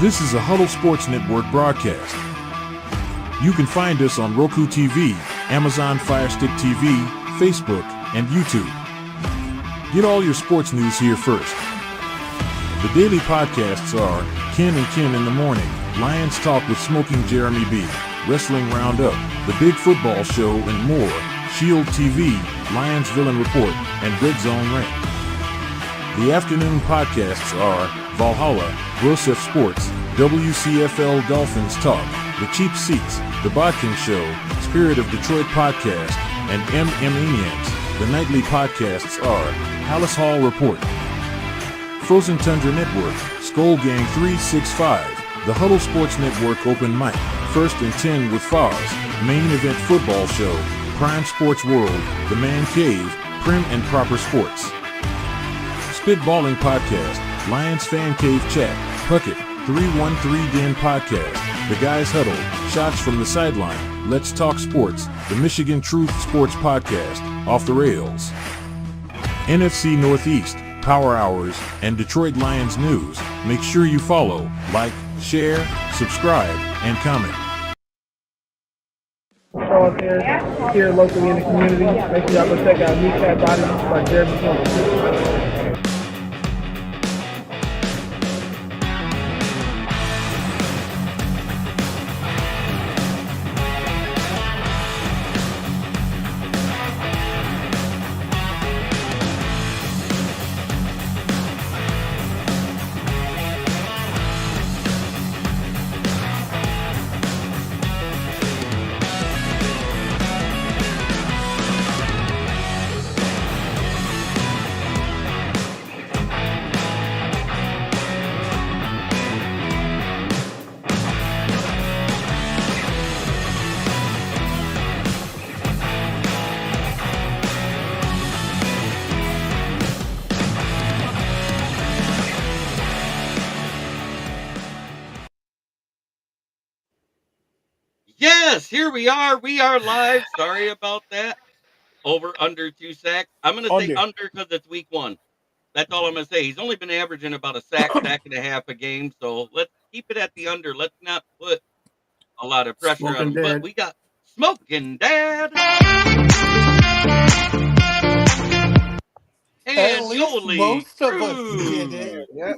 This is a Huddle Sports Network broadcast. You can find us on Roku TV, Amazon Fire Stick TV, Facebook, and YouTube. Get all your sports news here first. The daily podcasts are Ken and Ken in the Morning, Lions Talk with Smoking Jeremy B, Wrestling Roundup, The Big Football Show, and more, Shield TV, Lions Villain Report, and Red Zone Rant. The afternoon podcasts are Valhalla, Grosef Sports, WCFL Dolphins Talk, The Cheap Seats, The Bodkin Show, Spirit of Detroit Podcast, and Maniacs. The nightly podcasts are Palace Hall Report, Frozen Tundra Network, Skull Gang 365, The Huddle Sports Network Open Mic, First and 10 with Foz, Main Event Football Show, Prime Sports World, The Man Cave, Prim and Proper Sports. Spitballing Podcast, Lions Fan Cave Chat, Puckett, 313 Den Podcast, The Guys Huddle, Shots from the Sideline, Let's Talk Sports, The Michigan Truth Sports Podcast, Off the Rails, NFC Northeast, Power Hours, and Detroit Lions News. Make sure you follow, like, share, subscribe, and comment. Here locally in the community. Make sure y'all go check out Kneecap Bodies by Jeremy Jones. Yes, here we are. We are live. Sorry about that. Over, under 2 sacks. I'm going to say under because it's week 1. That's all I'm going to say. He's only been averaging about a sack and a half a game. So let's keep it at the under. Let's not put a lot of pressure on him. But we got Smoking Dad. And at least Jolie most of Cruz. us did it. Yeah.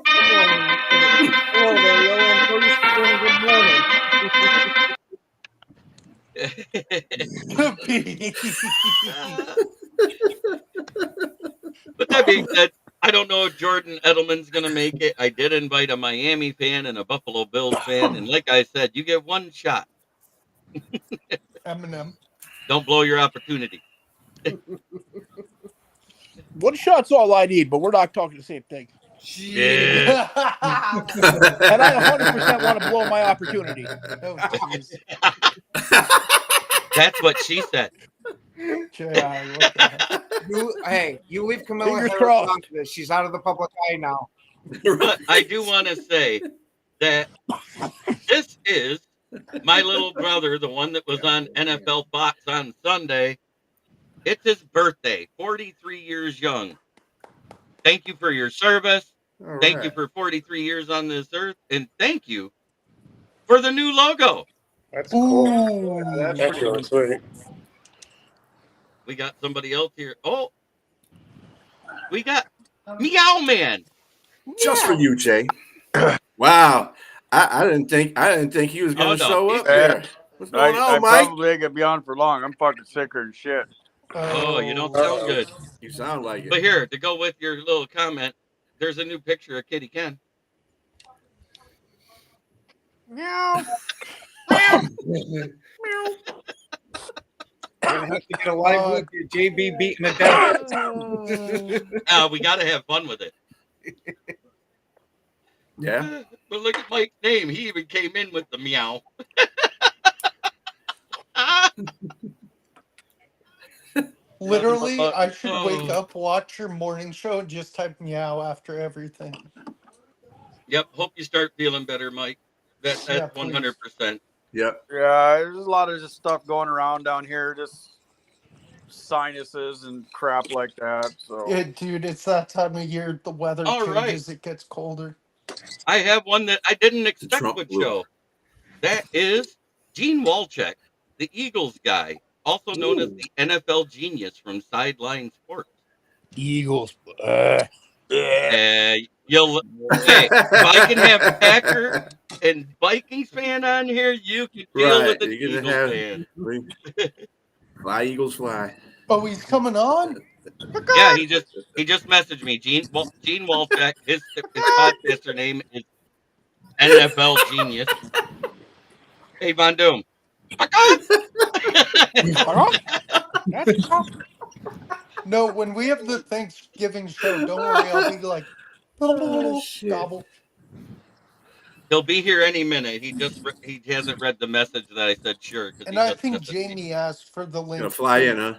Good morning. But that being said, I don't know if Jordan Edelman's going to make it. I did invite a Miami fan and a Buffalo Bills fan. And like I said, you get one shot. Eminem. Don't blow your opportunity. One shot's all I need, but we're not talking the same thing. Yeah. And I 100% want to blow my opportunity. Oh, That's what she said. You leave Camilla Fingers Harris crossed. out of this. She's out of the public eye now. But I do want to say that this is my little brother, the one that was on NFL Fox on Sunday. It's his birthday, 43 years young. Thank you for your service. Thank you for 43 years on this earth. And thank you for the new logo. That's cool. That's really sweet. We got somebody else here. Oh, we got Meow Man. Just for you, Jay. Wow. I didn't think he was going to show up there. What's going on, Mike? I probably ain't gonna be on for long. I'm fucking sicker than shit. Oh, you don't sound good. You sound like it. But here, to go with your little comment, there's a new picture of Kitty Ken. Meow. You're gonna have to get a live look at JB beating the dead. We got to have fun with it. Yeah. But look at Mike's name. He even came in with the meow. Literally, I should wake up, watch your morning show, and just type meow after everything. Yep. Hope you start feeling better, Mike. That's 100%. Yep. Yeah, there's a lot of just stuff going around down here, just sinuses and crap like that. So Yeah, dude, it's that time of year. The weather All changes. right. It gets colder. I have one that I didn't expect Trump would rule. show. That is Gene Walchek, the Eagles guy, also known as the NFL genius from Sideline Sports. Eagles. You'll hey, if I can have Packer and Vikings fan on here, you can deal with the You're Eagles gonna fan. Fly, Eagles, fly. Oh, he's coming on? Yeah, he just messaged me. Gene Walchek. His podcaster name is NFL Genius. Hey, Von Doom. No, when we have the Thanksgiving show, don't worry, I'll be like, gobble. He'll be here any minute. He hasn't read the message that I said sure. And I think Jamie asked for the link. Gonna fly in, huh?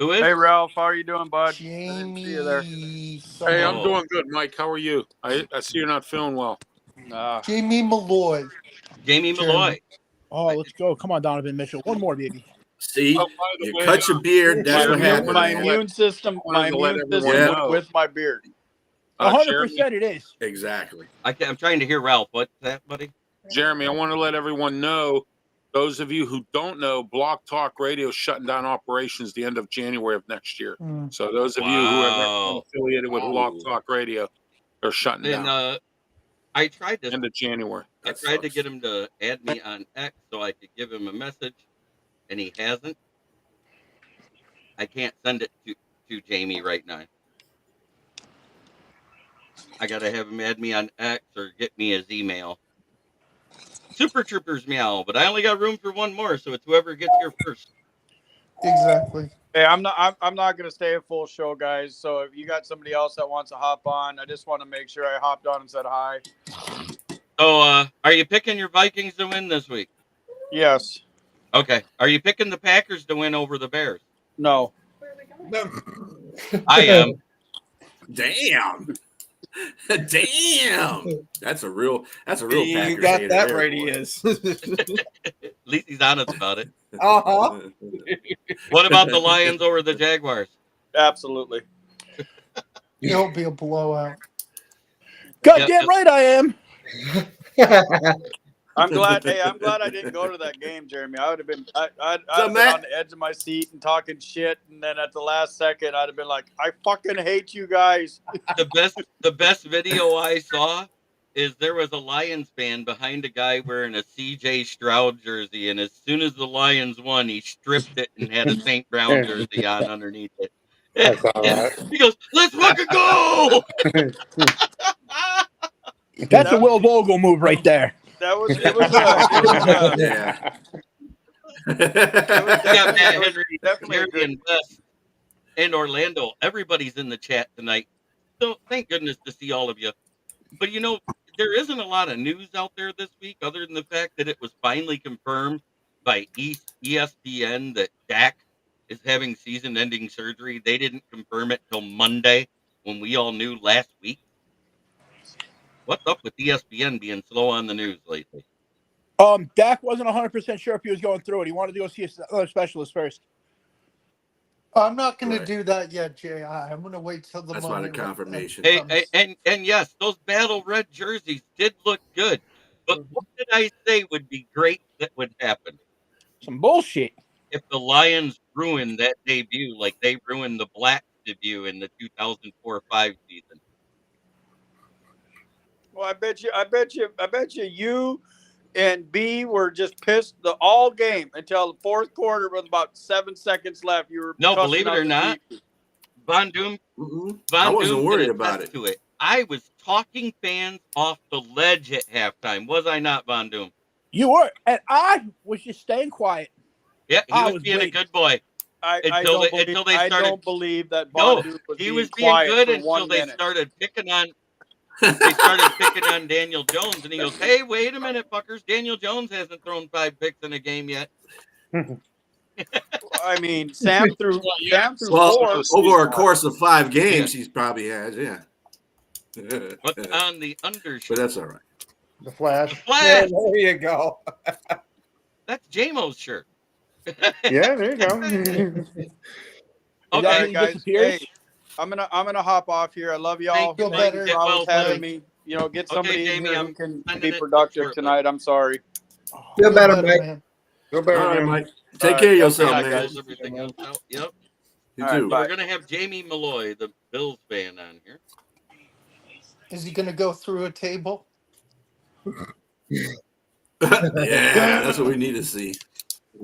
Who is? Hey, Ralph, how are you doing, bud? Jamie. See you there. Hey, I'm doing good, Mike. How are you? I see you're not feeling well. Jamie Malloy. Jamie Malloy. Oh, let's go. Come on, Donovan Mitchell. One more, baby. See, you cut your beard. That's what happened. My immune system with my beard. 100% it is. Exactly. I'm trying to hear Ralph. What's that, buddy? Jeremy, I want to let everyone know, those of you who don't know, Block Talk Radio is shutting down operations the end of January of next year. So those of you who are affiliated with Block Talk Radio, they're shutting down. I tried to end of January. I tried to get him to add me on X so I could give him a message, and he hasn't. I can't send it to Jamie right now. I gotta have him add me on X or get me his email. Super Troopers meow, but I only got room for one more, so it's whoever gets here first. Exactly. Hey, I'm not gonna stay a full show, guys. So if you got somebody else that wants to hop on, I just want to make sure I hopped on and said hi. So, are you picking your Vikings to win this week? Yes. Okay. Are you picking the Packers to win over the Bears? No. I am. Damn. Damn. That's a real You Packers got hater that there, right, he boy. is. At least he's honest about it. Uh-huh. What about the Lions over the Jaguars? Absolutely. It'll be a blowout. Goddamn right I am. I'm glad. Hey, I'm glad I didn't go to that game, Jeremy. I would have been. I'd been on the edge of my seat and talking shit, and then at the last second, I'd have been like, "I fucking hate you guys." The best video I saw is there was a Lions fan behind a guy wearing a C.J. Stroud jersey, and as soon as the Lions won, he stripped it and had a St. Brown jersey on underneath it. He goes, "Let's fucking go!" That's a Will Vogel move right there. That was Yeah. Yeah, Matt Henry and Wes and Orlando. Everybody's in the chat tonight. So thank goodness to see all of you. But you know, there isn't a lot of news out there this week other than the fact that it was finally confirmed by ESPN that Dak is having season-ending surgery. They didn't confirm it till Monday when we all knew last week. What's up with ESPN being slow on the news lately? Dak wasn't 100% sure if he was going through it. He wanted to go see another specialist first. I'm not going to do that yet, Jay. I'm going to wait till the That's Monday. not a confirmation. Hey, and yes, those battle red jerseys did look good. But what did I say would be great that would happen? Some bullshit. If the Lions ruined that debut like they ruined the Black debut in the 2004-05 season. Well, I bet you you and B were just pissed all game until the fourth quarter with about 7 seconds left. You were believe it or not, Von Doom. I wasn't worried about it. To it. I was talking fans off the ledge at halftime, was I not, Von Doom? You were, and I was just staying quiet. Yeah, he was being a good boy. I don't believe that Von Doom was he was being quiet good for until 1 they minute. started picking on. They started picking on Daniel Jones, and he goes, "Hey, wait a minute, fuckers! Daniel Jones hasn't thrown 5 picks in a game yet." I mean, Sam threw 4 over a course of 5 games. He's probably has, yeah. What's on the undershirt? But that's all right. The Flash. The Flash. Yeah, there you go. That's J-Mo's shirt. Yeah, there you go. Okay, guys. Hey, I'm gonna hop off here. I love y'all. Thank you, Thank you for always having me. get somebody in Jamie, here who I'm can sending be it productive shortly. tonight. I'm sorry. Feel better, Mike. Feel All better, right, man. Mike. Take All care of right, yourself, have a good man. night, Close everything else out. Yep. You All right, too. So bye. we're gonna have Jamie Malloy, the Bills fan, on here. Is he going to go through a table? Yeah, that's what we need to see.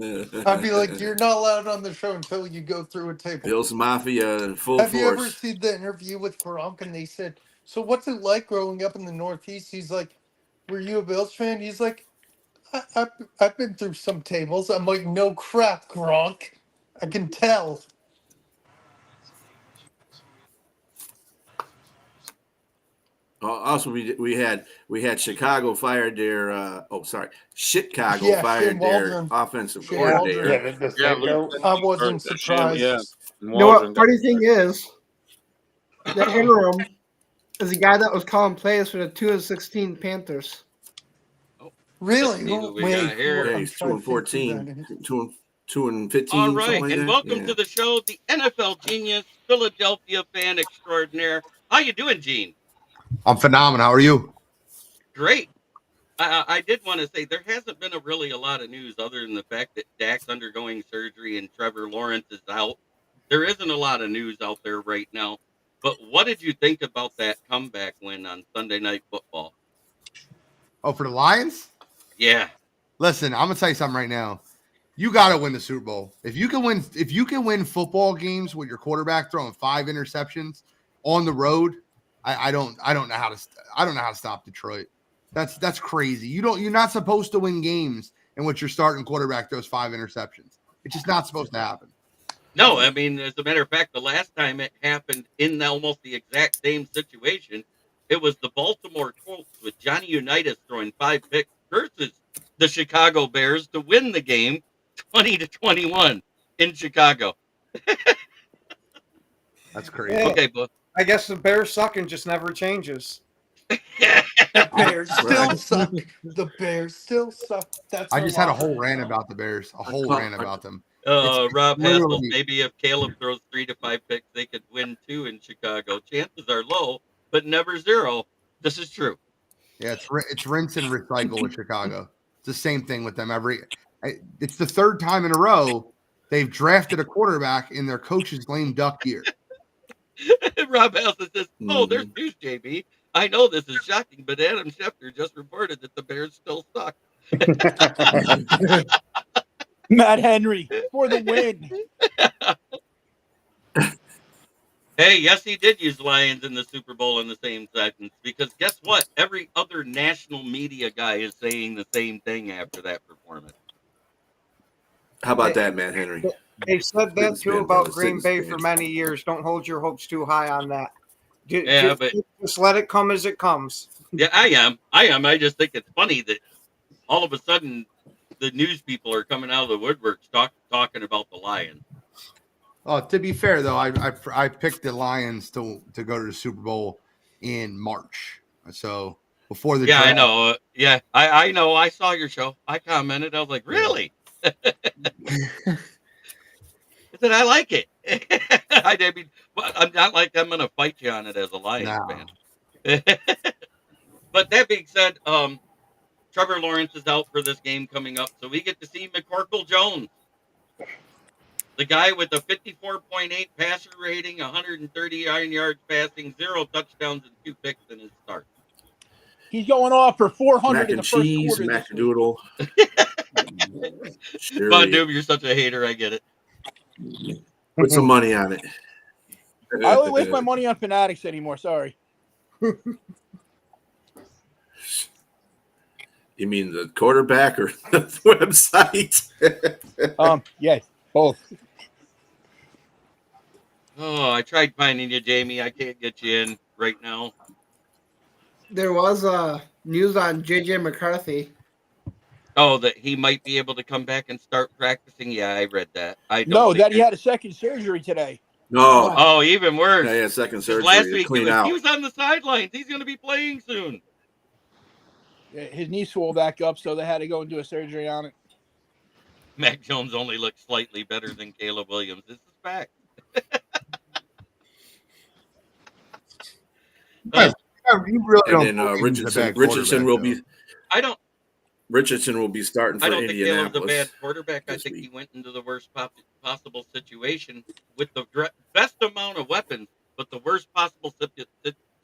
I'd be like, you're not allowed on the show until you go through a table. Bills Mafia in full Have you ever force. seen the interview with Gronk and they said, so what's it like growing up in the Northeast? He's like, were you a Bills fan? He's like, I've been through some tables. I'm like, no crap, Gronk. I can tell. Also, we had Chicago fired their Chicago Yeah, Shane fired their Waldron. offensive Shane coordinator. Yeah, Waldron. the Yeah, same goat. I wasn't surprised. Yeah, You know Waldron what? got Funny thing is, the interim is the guy that was calling plays for the 2-16 Panthers. Really? Let's see who we Wait, got here. Yeah, I'm he's trying to think who 2-14, that is. 2-15, All something right, like and that. welcome Yeah. to the show, the NFL genius, Philadelphia fan extraordinaire. How you doing, Gene? I'm phenomenal. How are you? Great. I did want to say there hasn't been really a lot of news other than the fact that Dak's undergoing surgery and Trevor Lawrence is out. There isn't a lot of news out there right now. But what did you think about that comeback win on Sunday Night Football? Oh, for the Lions? Yeah. Listen, I'm gonna tell you something right now. You gotta win the Super Bowl. If you can win football games with your quarterback throwing 5 interceptions on the road, I don't know how to stop Detroit. That's crazy. You're not supposed to win games in which your starting quarterback throws 5 interceptions. It's just not supposed to happen. No, I mean, as a matter of fact, the last time it happened in almost the exact same situation, it was the Baltimore Colts with Johnny Unitas throwing 5 picks versus the Chicago Bears to win the game 20-21 in Chicago. That's crazy. Yeah. Okay, but I guess the Bears suck and just never changes. The Bears still Right. suck. The Bears still suck. That's I our just had a locker whole rant song. about the Bears. A whole call- rant about them. Rob Hassel, literally- maybe if Caleb throws 3 to 5 picks, they could win 2 in Chicago. Chances are low, but never zero. This is true. Yeah, it's rinse and recycle with Chicago. It's the same thing with them it's the 3rd time in a row they've drafted a quarterback in their coach's lame duck year. Rob Hassel says, "Oh, there's Mhm. news, JB. I know this is shocking, but Adam Schefter just reported that the Bears still suck." Matt Henry for the win. Hey, yes, he did use Lions in the Super Bowl in the same sentence because guess what? Every other national media guy is saying the same thing after that performance. How about that, man, Henry? They said that Sitting too spin, about brother, Green sitting Bay spin. for many years. Don't hold your hopes too high on that. Yeah, but Just let it come as it comes. yeah, I am. I just think it's funny that all of a sudden the news people are coming out of the woodworks talking about the Lions. To be fair though, I picked the Lions to go to the Super Bowl in March. So before the Yeah, draft. I know. Yeah, I know. I saw your show. I commented. I was like, really? I said, I like it. I mean, I'm not like I'm going to fight you on it as a Lions No. fan. But that being said, Trevor Lawrence is out for this game coming up, so we get to see McCorkle Jones, the guy with a 54.8 passer rating, 139 yards passing, 0 touchdowns, and 2 picks in his start. He's going off for 400 Mac in and the first cheese, quarter this week. Macadoodle. Sure, Von Doob, you're such a hater. I get it. put some money on it. I don't waste my money on Fanatics anymore. Sorry. You mean the quarterback or the website? Yeah, both. Oh, I tried finding you, Jamie. I can't get you in right now. There was news on JJ McCarthy. Oh, that he might be able to come back and start practicing. Yeah, I read that. I don't No, think that he had a second surgery today. No. Oh, even worse. Yeah, second 'Cause surgery last to week clean he out. was on the sidelines. He's going to be playing soon. His knee swelled back up, so they had to go and do a surgery on it. Mac Jones only looks slightly better than Caleb Williams. This is fact. You guys you really And don't. then Richardson will be. I don't. Richardson will be starting for I don't think Caleb's a Indianapolis. bad quarterback. I think he went into the worst possible situation with the best amount of weapons, but the worst possible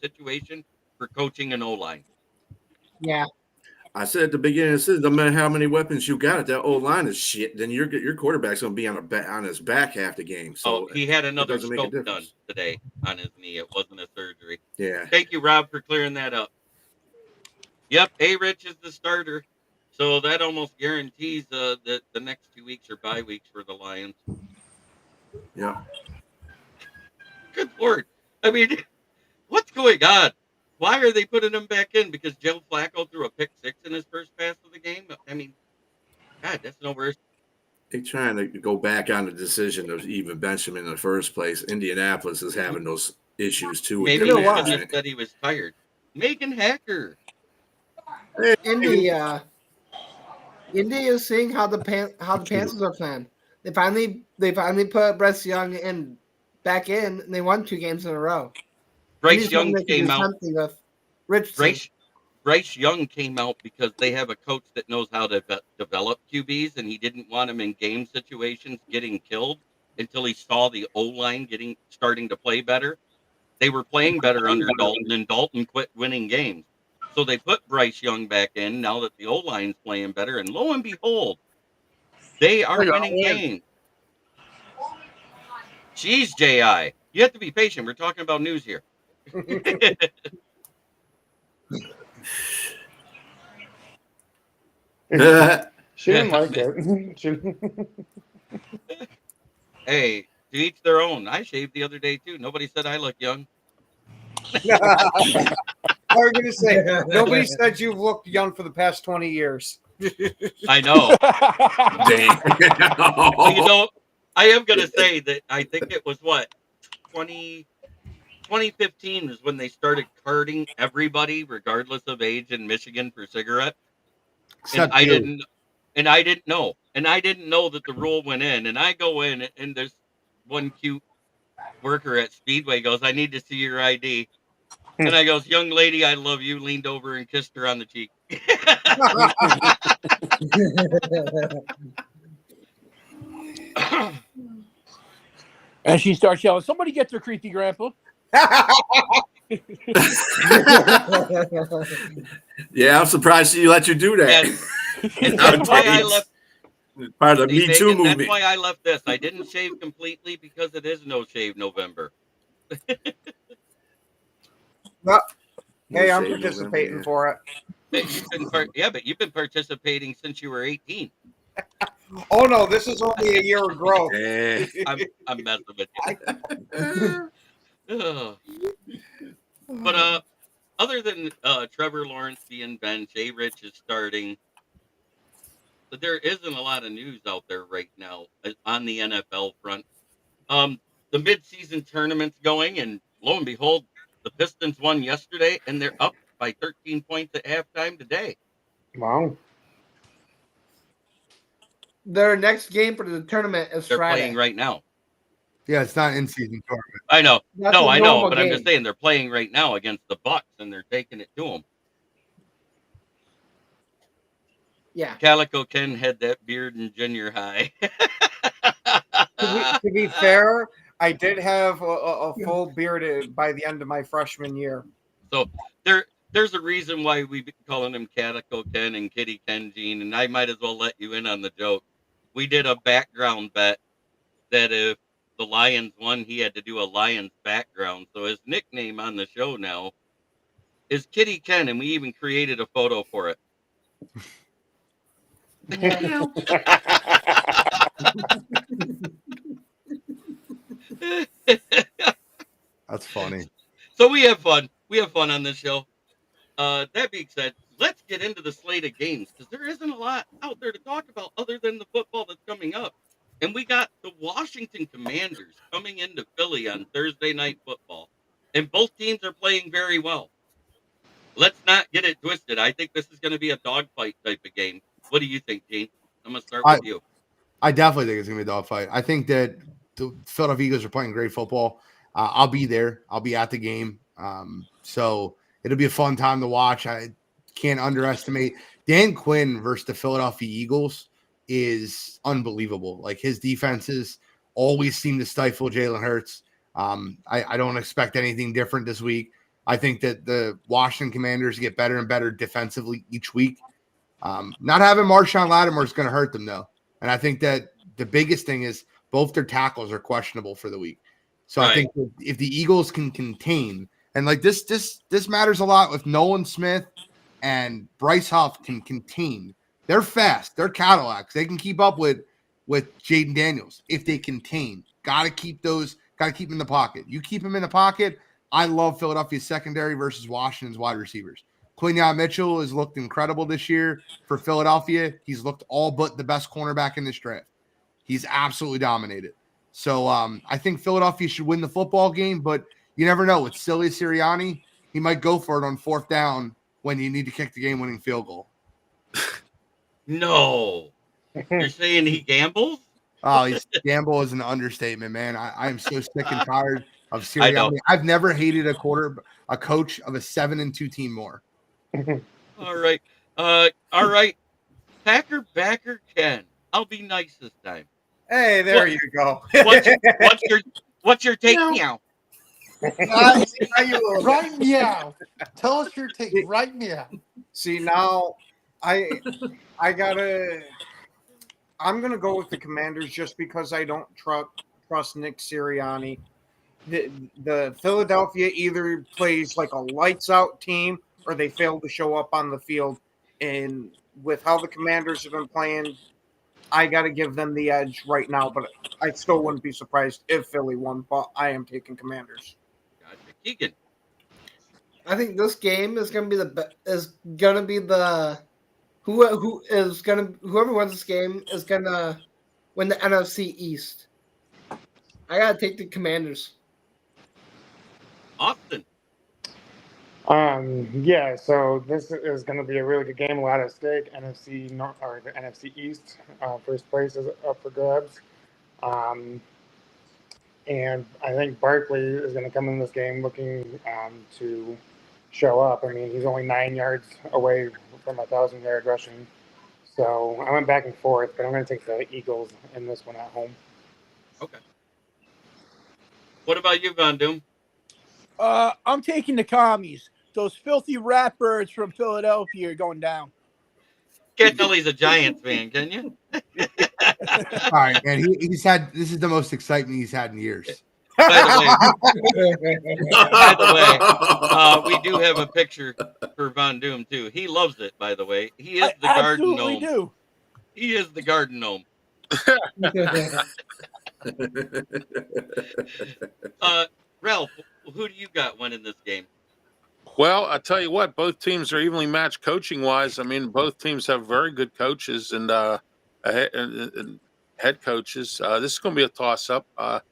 situation for coaching an O-line. Yeah. I said at the beginning of the season, no matter how many weapons you got, if that O-line is shit, then your quarterback's going to be on his back half the game. So he had another doesn't make a scope difference. done today on his knee. It wasn't a surgery. Yeah. Thank you, Rob, for clearing that up. Yep, A-Rich is the starter. So that almost guarantees the next 2 weeks are bye weeks for the Lions. Yeah. Good Lord. I mean, what's going on? Why are they putting him back in? Because Joe Flacco threw a pick 6 in his first pass of the game? I mean, God, that's no worse. They're trying to go back on the decision of even bench him in the first place. Indianapolis is having those issues too. Maybe he should have said he was tired. Megan Hacker. Indy is seeing how the Panthers are playing. They finally put Bryce Young back in, and they won 2 games in a row. Bryce Young came out. Bryce Young came out because they have a coach that knows how to develop QBs, and he didn't want him in game situations getting killed until he saw the O-line starting to play better. They were playing better under Dalton, and Dalton quit winning games. So they put Bryce Young back in now that the O-line's playing better, and lo and behold, they are winning games. Jeez, J.I., you have to be patient. We're talking about news here. She didn't like it. Hey, to each their own. I shaved the other day too. Nobody said I look young. I was going to say, nobody said you've looked young for the past 20 years. I know. Damn. You know, I am going to say that I think it was 2015 is when they started carding everybody, regardless of age, in Michigan for cigarettes. Except I didn't know. And I didn't know that the rule went in. And I go in, and there's one cute worker at Speedway goes, "I need to see your ID." And I goes, "Young lady, I love you," leaned over and kissed her on the cheek. And she starts yelling, "Somebody get their creepy grandpa." Yeah, I'm surprised she let you do that. And that's why I left. Part of the Me Too movement. That's why I left this. I didn't shave completely because it is No Shave November. Well, hey, I'm participating for it. But you've been participating since you were 18. Oh no, this is only a year of growth. I'm messing with you. But other than Trevor Lawrence being benched, A-Rich is starting. But there isn't a lot of news out there right now on the NFL front. The midseason tournament's going, and lo and behold, the Pistons won yesterday, and they're up by 13 points at halftime today. Wow. Their next game for the tournament is They're Friday. playing right now. Yeah, it's not in season tournament. I know. That's No, a I know, normal but I'm game. just saying they're playing right now against the Bucks, and they're taking it to them. Yeah. Calico Ken had that beard in junior high. To be fair, I did have a full beard by the end of my freshman year. So there's a reason why we've been calling him Calico Ken and Kitty Ken Gene, and I might as well let you in on the joke. We did a background bet that if the Lions won, he had to do a Lions background. So his nickname on the show now is Kitty Ken, and we even created a photo for it. That's funny. So we have fun. We have fun on this show. That being said, let's get into the slate of games because there isn't a lot out there to talk about other than the football that's coming up. And we got the Washington Commanders coming into Philly on Thursday Night Football. And both teams are playing very well. Let's not get it twisted. I think this is going to be a dogfight type of game. What do you think, Gene? I'm going to start with you. I definitely think it's going to be a dogfight. I think that the Philadelphia Eagles are playing great football. I'll be there. I'll be at the game. So It'll be a fun time to watch. I can't underestimate Dan Quinn versus the Philadelphia Eagles is unbelievable. Like his defenses always seem to stifle Jalen Hurts. I don't expect anything different this week. I think that the Washington Commanders get better and better defensively each week. Not having Marshawn Lattimore is going to hurt them, though. And I think that the biggest thing is both their tackles are questionable for the week. So I think if the Eagles can contain, and like this matters a lot with Nolan Smith and Bryce Huff can contain. They're fast. They're Cadillacs. They can keep up with Jaden Daniels if they contain. Got to keep them in the pocket. You keep them in the pocket. I love Philadelphia's secondary versus Washington's wide receivers. Quinyon Mitchell has looked incredible this year for Philadelphia. He's looked all but the best cornerback in this draft. He's absolutely dominated. So I think Philadelphia should win the football game, but you never know. With Silly Sirianni, he might go for it on 4th down when you need to kick the game-winning field goal. No. You're saying he gambles? Oh, gamble is an understatement, man. I am so sick and tired of Sirianni. I've never hated a coach of a 7-2 team more. All right. All right. Packer backer Ken. I'll be nice this time. Hey, there you go. What's your take now? Right meow. Tell us your take. Right meow. See, now I'm gonna go with the Commanders just because I don't trust Nick Sirianni. The Philadelphia either plays like a lights out team or they fail to show up on the field. And with how the Commanders have been playing, I got to give them the edge right now. But I still wouldn't be surprised if Philly won. But I am taking Commanders. Gotcha. Keegan. I think this game is going to be whoever wins this game is going to win the NFC East. I got to take the Commanders. Austin. Yeah, so this is going to be a really good game, a lot at stake. NFC North or the NFC East, first place is up for grabs. And I think Barkley is going to come in this game looking to show up. I mean, he's only 9 yards away from 1,000-yard rushing. So I went back and forth, but I'm going to take the Eagles in this one at home. Okay. What about you, Von Doom? I'm taking the commies. Those filthy rat-birds from Philadelphia are going down. Can't tell he's a Giants fan, can you? All right, man. This is the most excitement he's had in years. By the way, we do have a picture for Von Doom too. He loves it. By the way, he is the garden gnome. Do. He is the garden gnome. Ralph, who do you got winning this game? Well, I tell you what, both teams are evenly matched coaching wise. I mean, both teams have very good coaches and head coaches. This is going to be a toss up, but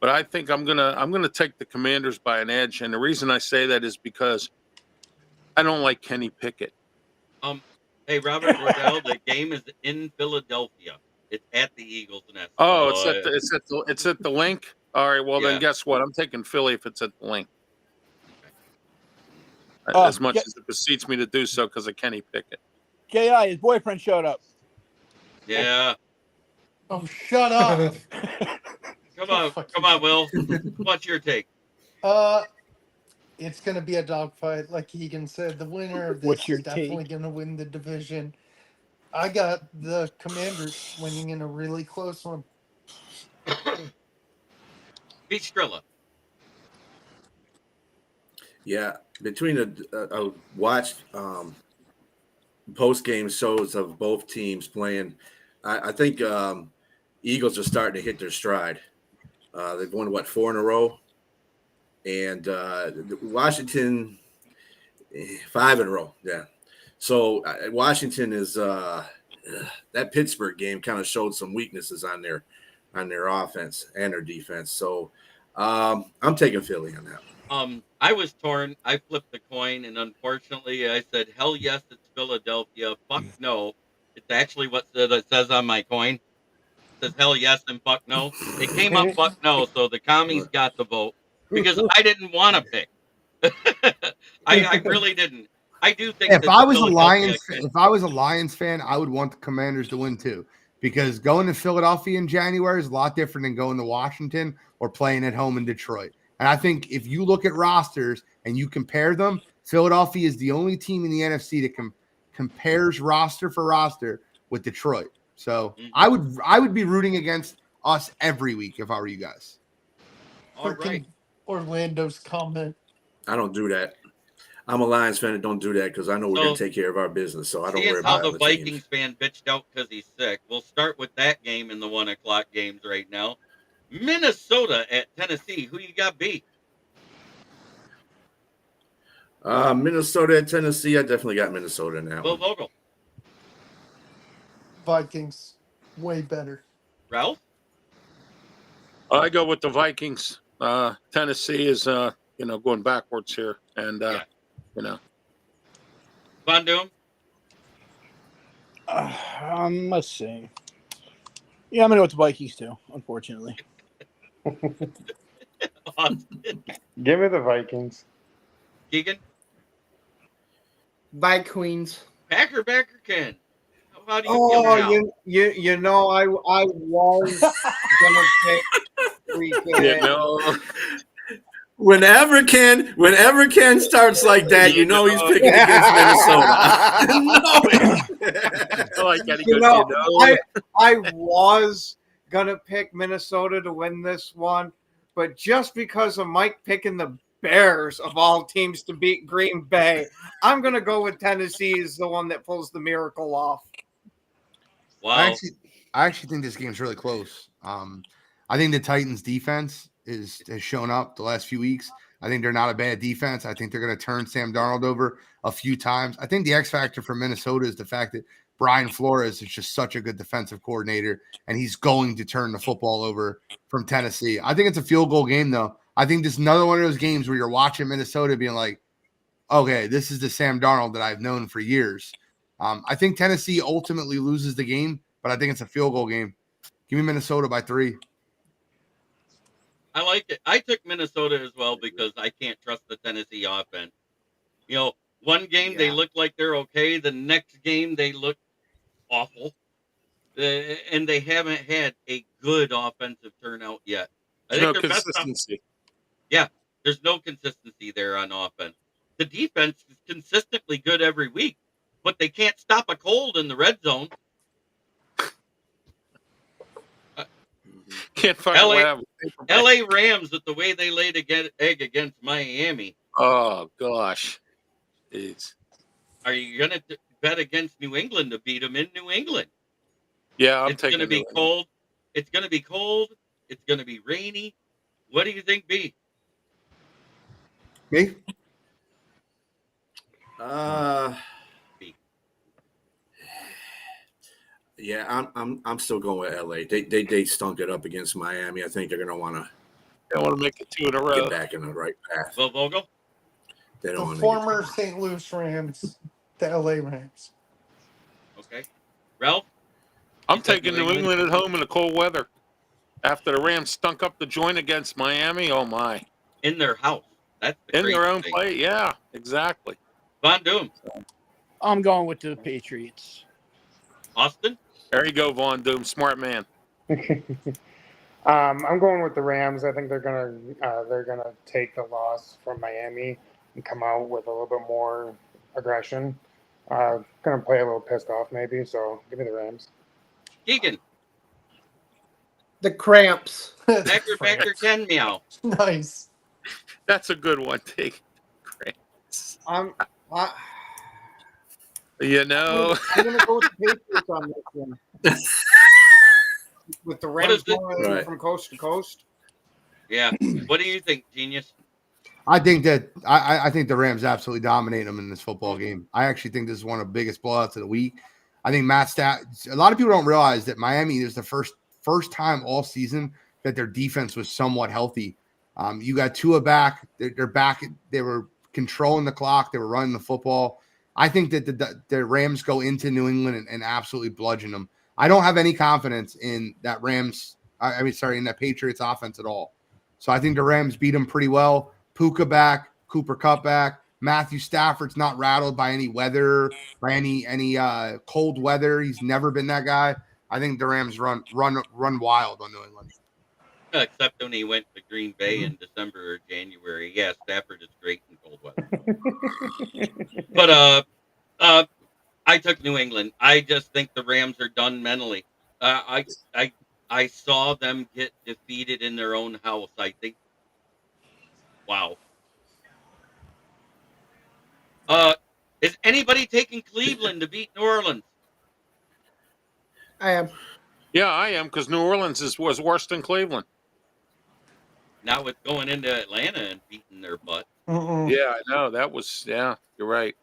I think I'm gonna take the Commanders by an edge. And the reason I say that is because I don't like Kenny Pickett. Hey, Robert Wardell, the game is in Philadelphia. It's at the Eagles Nest. Oh, it's at the link. All right, well then, guess what? I'm taking Philly if it's at the link. As much as it beseems me to do so because of Kenny Pickett. K.I., his boyfriend showed up. Yeah. Oh, shut up. Come on, Will. What's your take? It's going to be a dogfight, like Keegan said. The winner of this is definitely going to win the division. I got the Commanders winning in a really close one. Beach Strilla. Yeah, between I watched post-game shows of both teams playing. I think Eagles are starting to hit their stride. They've won, 4 in a row? And Washington, 5 in a row, yeah. So Washington is that Pittsburgh game kind of showed some weaknesses on their offense and their defense. So I'm taking Philly on that. I was torn. I flipped the coin, and unfortunately, I said, "Hell yes, it's Philadelphia." Fuck no. It's actually what it says on my coin. It says "hell yes" and "fuck no." It came up "fuck no," so the commies got the vote because I didn't want to pick I really didn't. I do think If that I the was a Philadelphia Lions fan, I would want the Commanders to win too, because going to Philadelphia in January is a lot different than going to Washington or playing at home in Detroit. And I think if you look at rosters and you compare them, Philadelphia is the only team in the NFC that compares roster for roster with Detroit. So I would be rooting against us every week if I were you guys. All right. Freaking Orlando's comment. I don't do that. I'm a Lions fan and don't do that because I know we're going to take care of our business, so I don't worry Seeing how about the other Vikings teams. fan bitched out because he's sick, we'll start with that game in the 1 o'clock games right now. Minnesota at Tennessee. Who you got, B? Minnesota at Tennessee. I definitely got Minnesota in that Bill one. Vogel. Vikings, way better. Ralph? I go with the Vikings. Tennessee is, going backwards here. And, Von Doom? Let's see. Yeah, I'm going to go with the Vikings, too, unfortunately. Give me the Vikings. Keegan? Vikings. Backer Ken. How do you feel now? You know, I was gonna pick freaking. Whenever Ken starts like that, he's picking against Minnesota. I like that. I was gonna pick Minnesota to win this one, but just because of Mike picking the Bears of all teams to beat Green Bay, I'm gonna go with Tennessee as the one that pulls the miracle off. Wow. I actually think this game's really close. I think the Titans defense has shown up the last few weeks. I think they're not a bad defense. I think they're going to turn Sam Darnold over a few times. I think the X factor for Minnesota is the fact that Brian Flores is just such a good defensive coordinator, and he's going to turn the football over from Tennessee. I think it's a field goal game, though. I think this is another one of those games where you're watching Minnesota being like, okay, this is the Sam Darnold that I've known for years. I think Tennessee ultimately loses the game, but I think it's a field goal game. Give me Minnesota by 3. I like it. I took Minnesota as well because I can't trust the Tennessee offense. One game they look like they're okay. The next game they look awful. And they haven't had a good offensive turnout yet. I think no their consistency. there's no consistency there on offense. The defense is consistently good every week, but they can't stop a cold in the red zone. Can't find LA Rams with the way they laid egg against Miami. Oh gosh. Are you going to bet against New England to beat them in New England? Yeah, it's going to be cold. It's going to be cold. It's going to be rainy. What do you think, B? Me? Yeah, I'm still going with LA. They stunk it up against Miami. I think they're gonna want to make it 2 in a row. Get back in the right path. Bill Vogel? They don't The former St. Louis Rams, the LA Rams. Okay. Ralph? I'm taking New England at home in the cold weather. After the Rams stunk up the joint against Miami, oh my. In their house. That's in their own play. Yeah, exactly. Von Doom. I'm going with the Patriots. Austin? There you go, Von Doom. Smart man. I'm going with the Rams. I think they're gonna take the loss from Miami and come out with a little bit more aggression. Gonna play a little pissed off maybe. So give me the Rams. Keegan. The Cramps. Backer Ken meow. Nice. That's a good one, Take. Cramps. I'm gonna go with the Patriots on this one. With the Rams going from coast to coast. Yeah. What do you think, Genius? I think that I think the Rams absolutely dominate them in this football game. I actually think this is one of the biggest blowouts of the week. I think a lot of people don't realize that Miami is the first time all season that their defense was somewhat healthy. You got Tua back. They're back. They were controlling the clock. They were running the football. I think that the Rams go into New England and absolutely bludgeon them. I don't have any confidence in that in that Patriots offense at all. So I think the Rams beat them pretty well. Puka back, Cooper Kupp back. Matthew Stafford's not rattled by any weather, by any cold weather. He's never been that guy. I think the Rams run wild on New England. Except when he went to Green Bay in December or January. Yeah, Stafford is great in cold weather. But I took New England. I just think the Rams are done mentally. I saw them get defeated in their own house. I think. Wow. Is anybody taking Cleveland to beat New Orleans? I am. Yeah, I am, because New Orleans was worse than Cleveland. Now it's going into Atlanta and beating their butt. Yeah, I know. That was, yeah, you're right.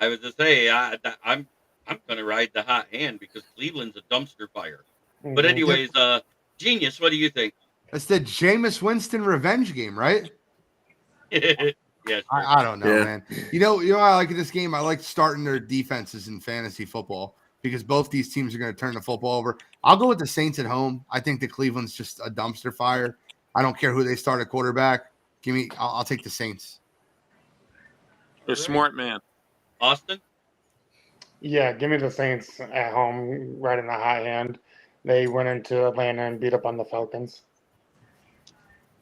I was to say, I'm going to ride the hot hand because Cleveland's a dumpster fire. But anyways, Genius, what do you think? It's the Jameis Winston revenge game, right? Yes. I don't know, man. You know what I like in this game? I like starting their defenses in fantasy football because both these teams are going to turn the football over. I'll go with the Saints at home. I think the Cleveland's just a dumpster fire. I don't care who they start at quarterback. I'll take the Saints. You're a smart man. Austin? Yeah, give me the Saints at home, right in the hot hand. They went into Atlanta and beat up on the Falcons.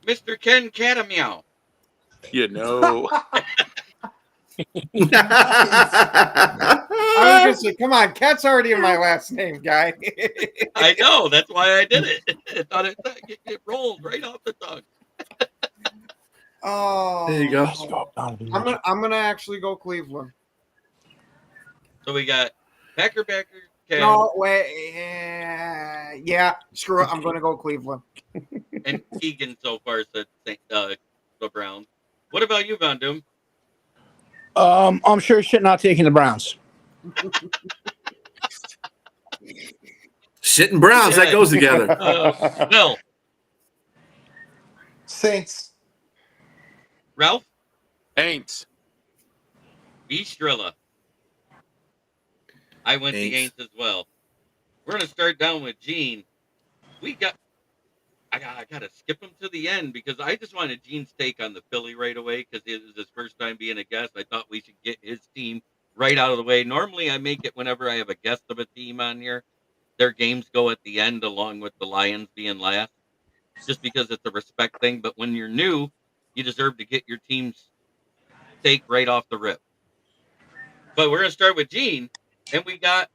Mr. Ken Catameow. You know. I was gonna say, come on, Cat's already in my last name, guy. I know, that's why I did it. I thought it rolled right off the tongue. Oh, There you go. I'm gonna actually go Cleveland. So we got Packer, Ken. No, wait, yeah, screw it. I'm gonna go Cleveland. And Keegan so far said the Browns. What about you, Von Doom? I'm sure shit not taking the Browns. Shit and Browns, that goes together. Bill. Saints. Ralph? Aints. Eastrilla. I went the Aints as well. We're going to start down with Gene. I got to skip him to the end because I just wanted Gene's take on the Philly right away because it was his first time being a guest. I thought we should get his team right out of the way. Normally, I make it whenever I have a guest of a team on here. Their games go at the end along with the Lions being last just because it's a respect thing. But when you're new, you deserve to get your team's take right off the rip. But we're going to start with Gene, and we got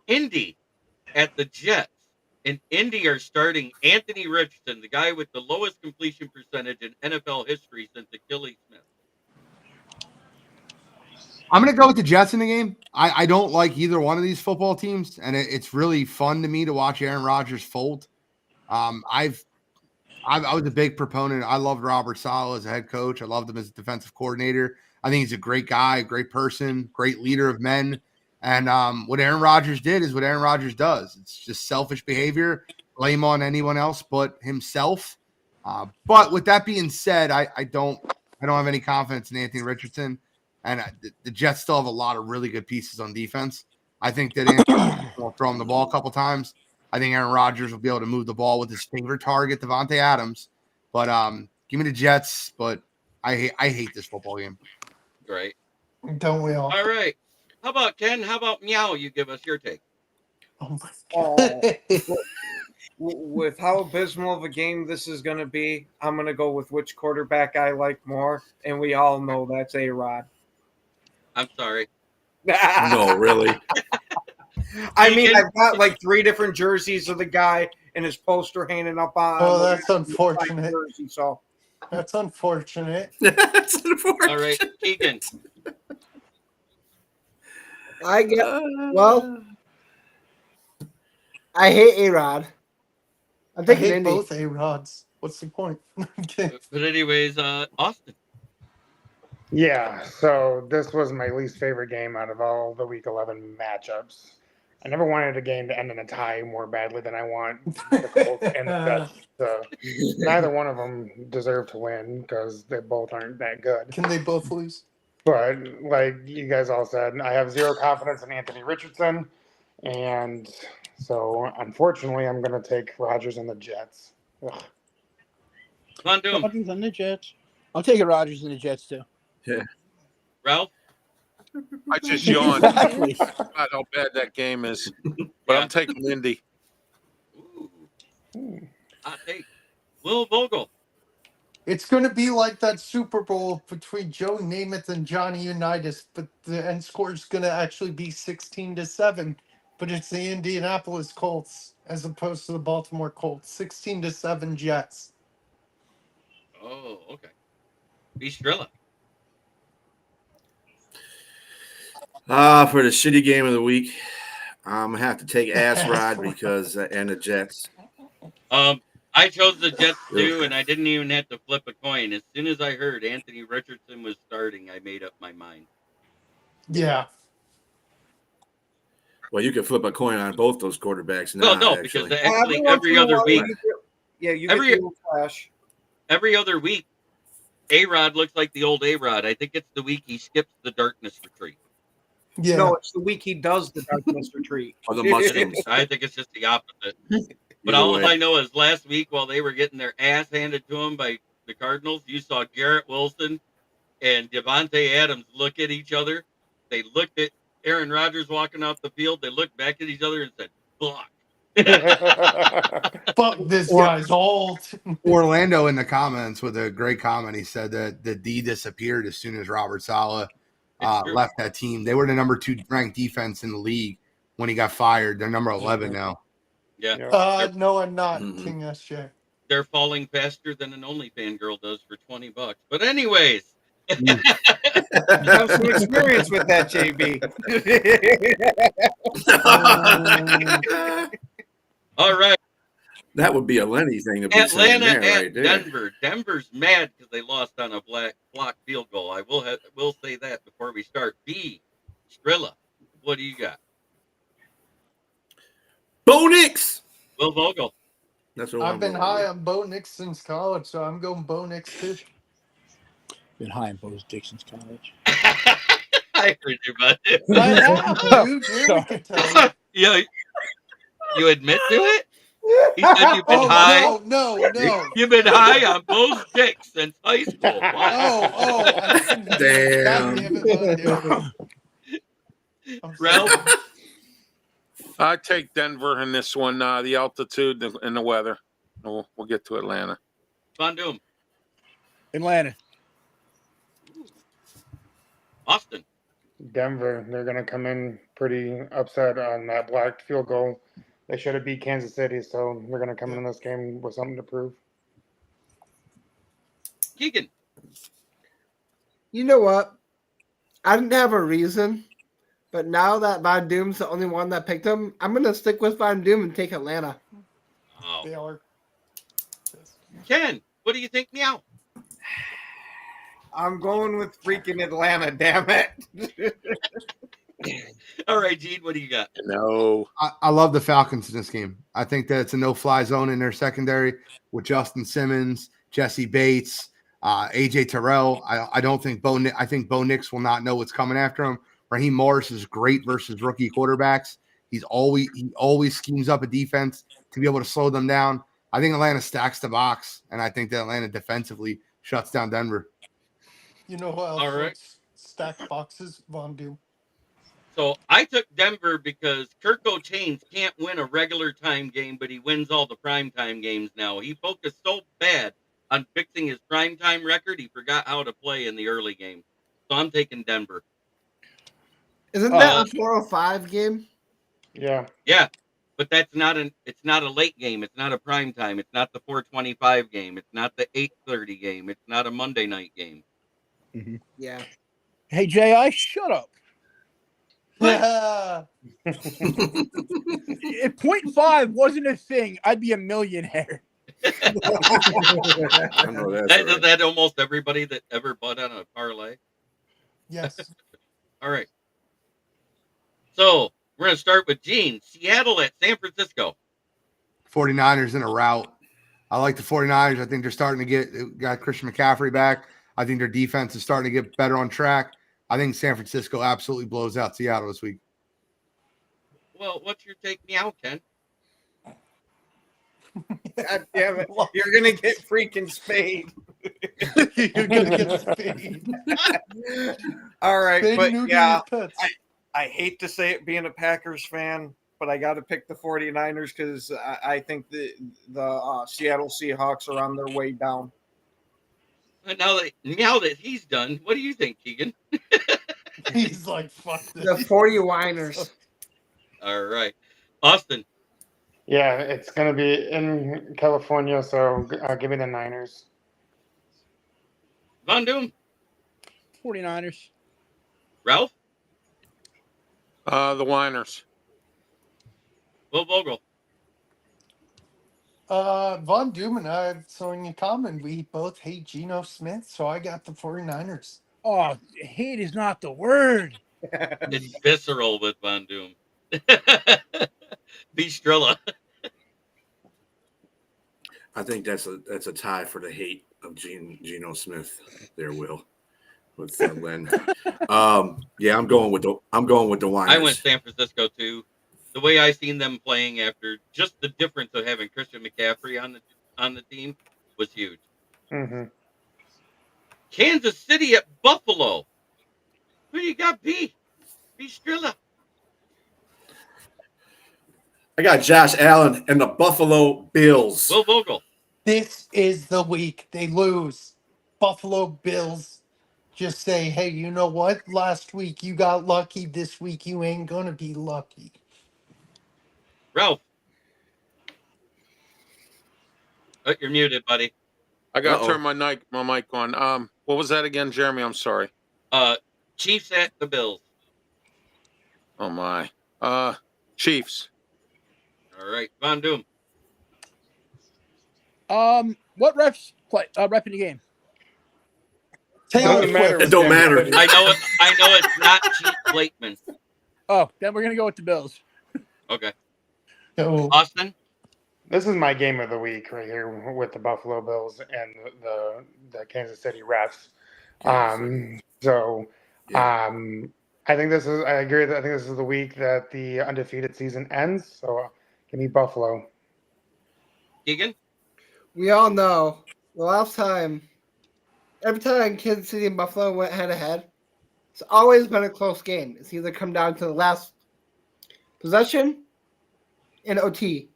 Indy at the Jets. And Indy are starting Anthony Richardson, the guy with the lowest completion percentage in NFL history since Achilles Smith. I'm going to go with the Jets in the game. I don't like either one of these football teams, and it's really fun to me to watch Aaron Rodgers fold. I was a big proponent. I loved Robert Saleh as a head coach. I loved him as a defensive coordinator. I think he's a great guy, great person, great leader of men. And what Aaron Rodgers did is what Aaron Rodgers does. It's just selfish behavior, blame on anyone else but himself. But with that being said, I don't have any confidence in Anthony Richardson. And the Jets still have a lot of really good pieces on defense. I think that Anthony will throw him the ball a couple times. I think Aaron Rodgers will be able to move the ball with his favorite target, Devontae Adams. But give me the Jets. But I hate this football game. Right. Don't we all? All right. How about Ken? How about Meow? You give us your take. Oh my God. With how abysmal of a game this is going to be, I'm going to go with which quarterback I like more, and we all know that's A-Rod. I'm sorry. No, really. I mean, I've got like 3 different jerseys of the guy and his poster hanging up on. Oh, that's unfortunate. Jersey, so That's unfortunate. That's unfortunate. All right, Keegan. I hate A-Rod. I'm I taking hate Indy. both A-Rods. What's the point? But anyways, Austin. Yeah, so this was my least favorite game out of all the Week 11 matchups. I never wanted a game to end in a tie more badly than I want the Colts and the Jets. So neither one of them deserve to win because they both aren't that good. Can they both lose? But like you guys all said, I have zero confidence in Anthony Richardson, and so unfortunately, I'm going to take Rodgers and the Jets. Ugh. Von Doom. Rodgers and the Jets. I'm taking Rodgers and the Jets too. Yeah. Ralph? I just yawned. Exactly. God, how bad that game is. But I'm taking Indy. Ooh, hot take. Will Vogel. It's going to be like that Super Bowl between Joe Namath and Johnny Unitas, but the end score is going to actually be 16-7. But it's the Indianapolis Colts as opposed to the Baltimore Colts. 16-7 Jets. Oh, okay. Estrella. For the shitty game of the week, I'm gonna have to take Ass Rod because and the Jets. I chose the Jets too, Ugh. and I didn't even have to flip a coin. As soon as I heard Anthony Richardson was starting, I made up my mind. Yeah. Well, you can flip a coin on both those quarterbacks now. Well, no, because Actually, actually once every in a other while, week, you get every the little flash. every other week, A-Rod looks like the old A-Rod. I think it's the week he skips the darkness retreat. Yeah. No, it's the week he does the darkness retreat. or the And mushrooms. I think it's just the opposite. But Either all way. I know is last week, while they were getting their ass handed to them by the Cardinals, you saw Garrett Wilson and Devontae Adams look at each other. They looked at Aaron Rodgers walking off the field. They looked back at each other and said, "Block." Fuck, this Or- guy's old. Orlando in the comments with a great comment. He said that the D disappeared as soon as Robert Saleh left that team. They were the number 2 ranked defense in the league when he got fired. They're number 11 now. Yeah, No, I'm not, Mhm. King SJ. they're falling faster than an OnlyFans girl does for $20. But anyways, You have some experience with that, JB. all right. That would be a Lenny thing to be saying Atlanta there, at right there. Denver. Denver's mad because they lost on a block field goal. I will say that before we start. B. Strilla, what do you got? Bo Nix. Will Vogel. That's what I've I'm been going high with. on Bo Nix since college, so I'm going Bo Nix too. Been high in Bo's Dixon's college. I heard you, bud. I have, dude. Jeremy can tell you. Yeah, you admit to it? He said you've been Oh, high. no. You've been high on Bo's dick since high school. What? I shouldn't do that. God damn it, Von Dam. I'm Ralph? sorry. I take Denver in this one. The altitude and the weather. We'll get to Atlanta. Von Doom. Atlanta. Austin. Denver, they're going to come in pretty upset on that blocked field goal. They should have beat Kansas City, so they're going to come in this game with something to prove. Keegan. You know what? I didn't have a reason, but now that Von Doom's the only one that picked him, I'm going to stick with Von Doom and take Atlanta. Oh. They are. Ken, what do you think now? I'm going with freaking Atlanta, damn it. All right, Gene, what do you got? No. I love the Falcons in this game. I think that it's a no-fly zone in their secondary with Justin Simmons, Jesse Bates, AJ Terrell. I don't think I think Bo Nix will not know what's coming after him. Raheem Morris is great versus rookie quarterbacks. He always schemes up a defense to be able to slow them down. I think Atlanta stacks the box, and I think that Atlanta defensively shuts down Denver. You know who else All right. likes stacked boxes? Von Doom. So I took Denver because Kirk O'Chains can't win a regular time game, but he wins all the primetime games now. He focused so bad on fixing his primetime record, he forgot how to play in the early game. So I'm taking Denver. Isn't that a 4:05 game? Yeah. Yeah, but it's not a late game. It's not a primetime. It's not the 4:25 game. It's not the 8:30 game. It's not a Monday night game. Mm-hmm. Yeah. Hey, J.I., shut up. Yeah. If 0.5 wasn't a thing, I'd be a millionaire. I know that's That, right. that almost everybody that ever bought on a parlay. Yes. All right. So we're going to start with Gene. Seattle at San Francisco. 49ers in a rout. I like the 49ers. I think they're starting to got Christian McCaffrey back. I think their defense is starting to get better on track. I think San Francisco absolutely blows out Seattle this week. Well, what's your take meow, Ken? God damn it. You're going to get freaking spayed. You're gonna get spayed. All right, Spayed but and neuter yeah, your pets. I hate to say it being a Packers fan, but I got to pick the 49ers because I think the Seattle Seahawks are on their way down. And now that he's done, what do you think, Keegan? He's like, fuck this. The 40 whiners. All right, Austin. Yeah, it's going to be in California, so give me the Niners. Von Doom. 49ers. Ralph. The Whiners. Will Vogel. Von Doom and I have something in common. We both hate Geno Smith, so I got the 49ers. Oh, hate is not the word. It's visceral with Von Doom. Bistrilla. I think that's a tie for the hate of Geno Smith. There, Will, with Len. Yeah, I'm going with the Winers. I went San Francisco too. The way I seen them playing after just the difference of having Christian McCaffrey on the team was huge. Mm-hmm. Kansas City at Buffalo. Who do you got, B? Bistrilla. I got Josh Allen and the Buffalo Bills. Will Vogel. This is the week they lose. Buffalo Bills just say, hey, you know what? Last week you got lucky. This week you ain't going to be lucky. Ralph. Oh, you're muted, buddy. I got to turn my mic on. What was that again, Jeremy? I'm sorry. Chiefs at the Bills. Oh my. Chiefs. All right, Von Doom. What refs play? Ref in the game? Doesn't matter. It don't matter. I know it's not Chief Blakeman. Oh, then we're gonna go with the Bills. Okay. So, Austin. This is my game of the week right here with the Buffalo Bills and the Kansas City refs. I think I agree that I think this is the week that the undefeated season ends. So give me Buffalo. Keegan. We all know the last time, every time Kansas City and Buffalo went head to head, it's always been a close game. It's either come down to the last possession and OT.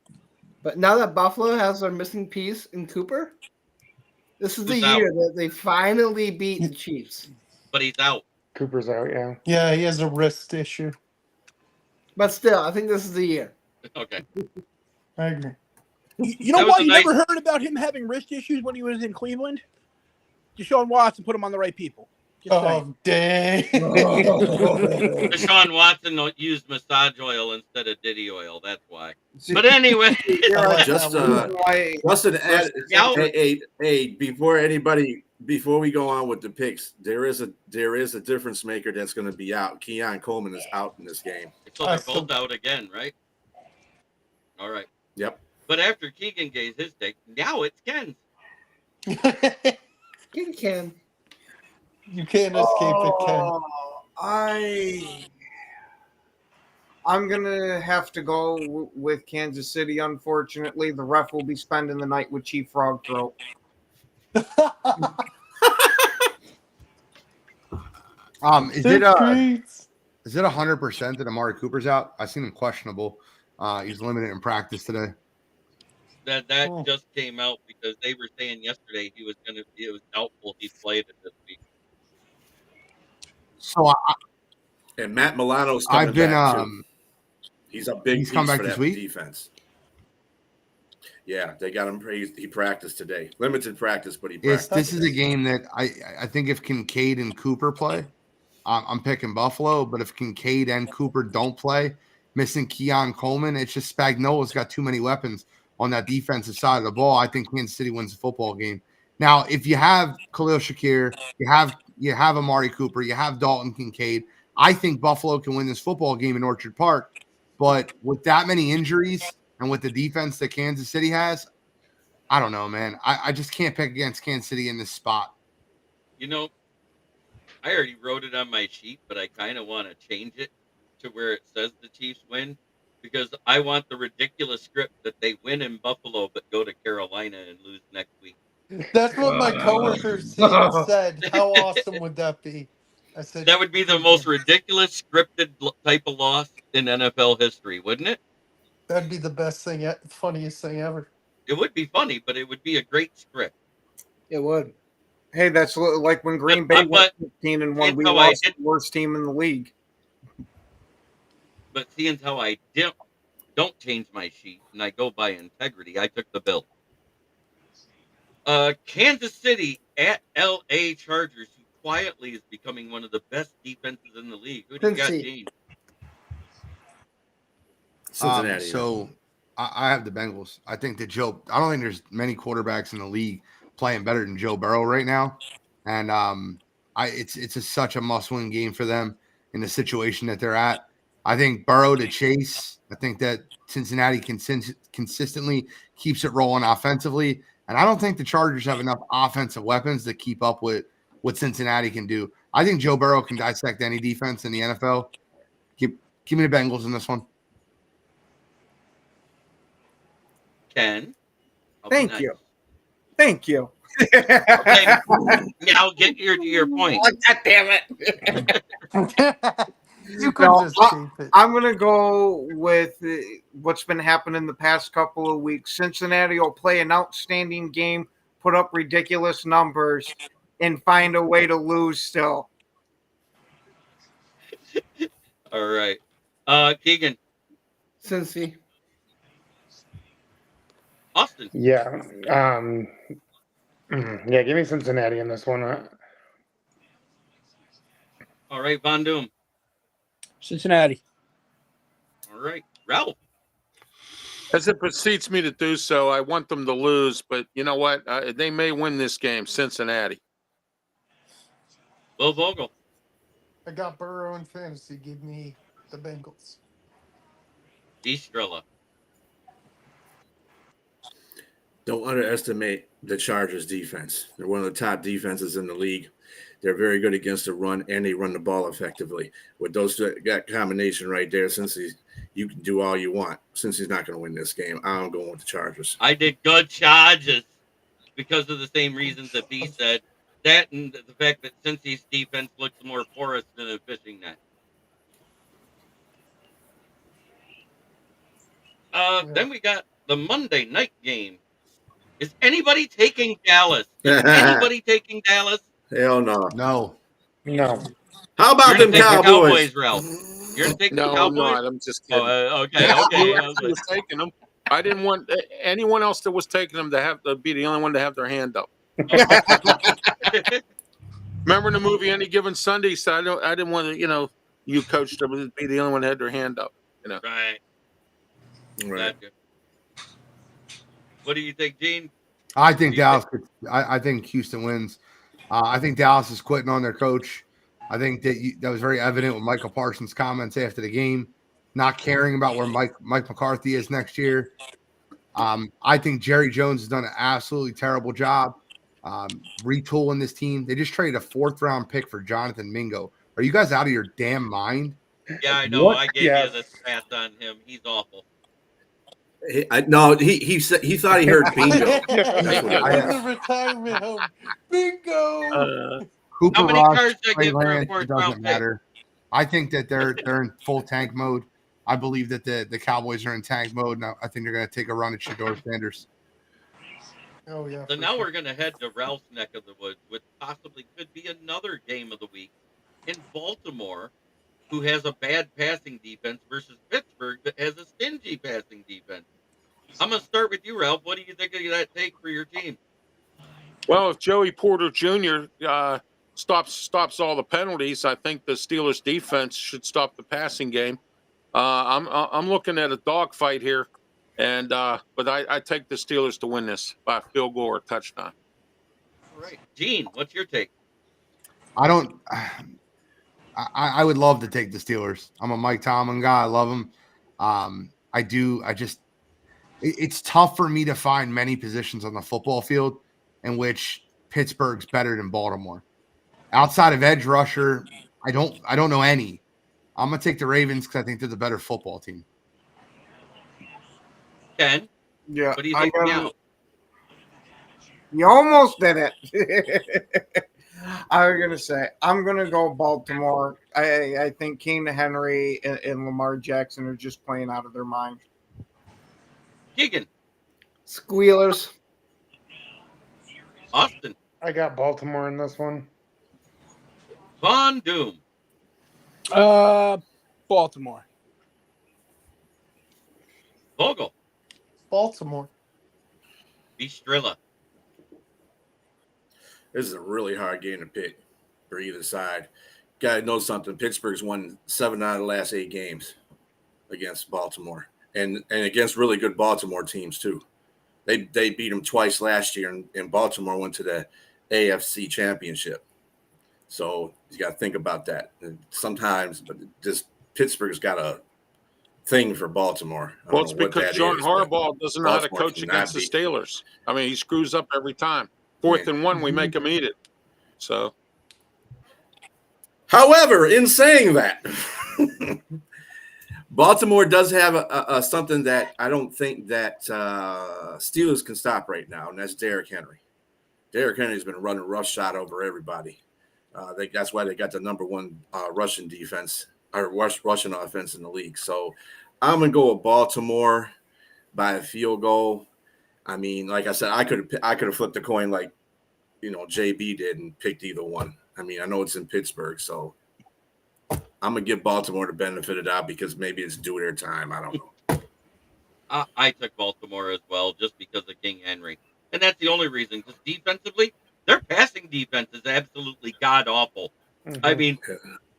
But now that Buffalo has their missing piece in Cooper, this is the year that they finally beat the Chiefs. But he's out. Cooper's out, yeah. Yeah, he has a wrist issue. But still, I think this is the year. Okay. I agree. You know why you never heard about him having wrist issues when he was in Cleveland? Deshaun Watson put him on the right people. Oh, dang. Deshaun Watson used massage oil instead of Diddy oil. That's why. But anyway. Justin, before we go on with the picks, there is a difference maker that's going to be out. Keon Coleman is out in this game. So they're both out again, right? All right. Yep. But after Keegan gave his take, now it's Ken's. Ken. You can't escape it, Ken. I'm gonna have to go with Kansas City. Unfortunately, the ref will be spending the night with Chief Frog Throat. Is it 100% that Amari Cooper's out? I seen him questionable. He's limited in practice today. That just came out because they were saying yesterday it was doubtful he played it this week. So and Matt Milano's coming back too. He's a big piece come back for this that week? defense. Yeah, they got him. He practiced today. Limited practice, but he practiced. This is a game that I think if Kincaid and Cooper play, I'm picking Buffalo. But if Kincaid and Cooper don't play, missing Keon Coleman, it's just Spagnuolo's got too many weapons on that defensive side of the ball. I think Kansas City wins the football game. Now, if you have Khalil Shakir, you have Amari Cooper, you have Dalton Kincaid, I think Buffalo can win this football game in Orchard Park. But with that many injuries and with the defense that Kansas City has, I don't know, man. I just can't pick against Kansas City in this spot. You know, I already wrote it on my sheet, but I kind of want to change it to where it says the Chiefs win because I want the ridiculous script that they win in Buffalo but go to Carolina and lose next week. That's what my coworker said. How awesome would that be? I said That would be the most ridiculous scripted type of loss in NFL history, wouldn't it? that'd be the best thing, funniest thing ever. It would be funny, but it would be a great script. It would. Hey, that's like when Green Bay went But 15-1. seeing We how I lost did, the worst team in the league. but seeing how I don't change my sheet and I go by integrity, I took the Bills. Kansas City at LA Chargers, who quietly is becoming one of the best defenses in the league. Who do you got, Cincy. Gene? Cincinnati. So I have the Bengals. I think that I don't think there's many quarterbacks in the league playing better than Joe Burrow right now. And it's such a must-win game for them in the situation that they're at. I think Burrow to Chase. I think that Cincinnati consistently keeps it rolling offensively. And I don't think the Chargers have enough offensive weapons to keep up with what Cincinnati can do. I think Joe Burrow can dissect any defense in the NFL. Give me the Bengals in this one. Ken. Thank you. Thank you. Okay, now get your point. Oh, God damn it. You could just keep it. I'm going to go with what's been happening the past couple of weeks. Cincinnati will play an outstanding game, put up ridiculous numbers, and find a way to lose still. All right. Keegan. Cincy. Austin. Yeah. Yeah, give me Cincinnati in this one. All right, Von Doom. Cincinnati. All right, Ralph. As it beseems me to do so, I want them to lose, but you know what? They may win this game, Cincinnati. Will Vogel. I got Burrow in fantasy. Give me the Bengals. Estrella. Don't underestimate the Chargers defense. They're one of the top defenses in the league. They're very good against the run, and they run the ball effectively. With that combination right there, since you can do all you want. Since he's not going to win this game, I'm going with the Chargers. I did good Chargers because of the same reasons that B said. That and the fact that Cincy's defense looks more porous than a fishing net. Then we got the Monday night game. Is anybody taking Dallas? Is anybody taking Dallas? Hell no. No. How about them Cowboys? Ralph? You're going to take the No, I'm Cowboys? not. I'm just kidding. Okay. I was taking them. I didn't want anyone else that was taking them to be the only one to have their hand up. Remember the movie Any Given Sunday? So I didn't want to, you coached them to be the only one that had their hand up. Right. Gotcha. What do you think, Gene? I think Dallas. I think Houston wins. I think Dallas is quitting on their coach. I think that was very evident with Michael Parsons' comments after the game, not caring about where Mike McCarthy is next year. I think Jerry Jones has done an absolutely terrible job retooling this team. They just traded a 4th-round pick for Jonathan Mingo. Are you guys out of your damn mind? Yeah, I know. What? I gave you the pass on him. He's awful. He thought he heard bingo. That's what In the retirement home. Bingo. Cooper How many Rush, cards did I Trey get for a Lance, fourth it doesn't round pick? matter. I think that they're in full tank mode. I believe that the Cowboys are in tank mode. Now I think they're going to take a run at Shedeur Sanders. Oh yeah. So now we're going to head to Ralph's neck of the woods, which possibly could be another game of the week in Baltimore, who has a bad passing defense, versus Pittsburgh that has a stingy passing defense. I'm going to start with you, Ralph. What do you think of that take for your team? Well, if Joey Porter Jr. Stops all the penalties, I think the Steelers' defense should stop the passing game. I'm looking at a dogfight here, and but I take the Steelers to win this by a field goal or a touchdown. All right, Gene, what's your take? I would love to take the Steelers. I'm a Mike Tomlin guy. I love him. I do. It's tough for me to find many positions on the football field in which Pittsburgh's better than Baltimore. Outside of edge rusher, I don't know any. I'm gonna take the Ravens because I think they're the better football team. Ken? Yeah. What do you think now? You almost did it. I was gonna say I'm gonna go Baltimore. I think Keenan Henry and Lamar Jackson are just playing out of their mind. Keegan, Squealers. Austin, I got Baltimore in this one. Von Doom, Baltimore. Vogel, Baltimore. Bistrilla. This is a really hard game to pick for either side. Gotta know something. Pittsburgh's won 7 out of the last 8 games against Baltimore, and against really good Baltimore teams too. They beat them twice last year, and Baltimore went to the AFC Championship. So you got to think about that. And sometimes, but just Pittsburgh's got a thing for Baltimore. Well, it's because John Harbaugh doesn't know how to coach against the Steelers. I mean, he screws up every time. 4th and 1, we make him eat it. So, however, in saying that, Baltimore does have a something that I don't think that Steelers can stop right now, and that's Derrick Henry. Derrick Henry's been running roughshod over everybody. That's why they got the number 1 rushing defense or rushing offense in the league. So I'm gonna go with Baltimore by a field goal. I mean, like I said, I could have flipped the coin like JB did and picked either one. I mean, I know it's in Pittsburgh, so I'm gonna give Baltimore the benefit of the doubt because maybe it's due their time. I don't know. I took Baltimore as well just because of King Henry, and that's the only reason. Because defensively, their passing defense is absolutely god awful. Mm-hmm. I mean,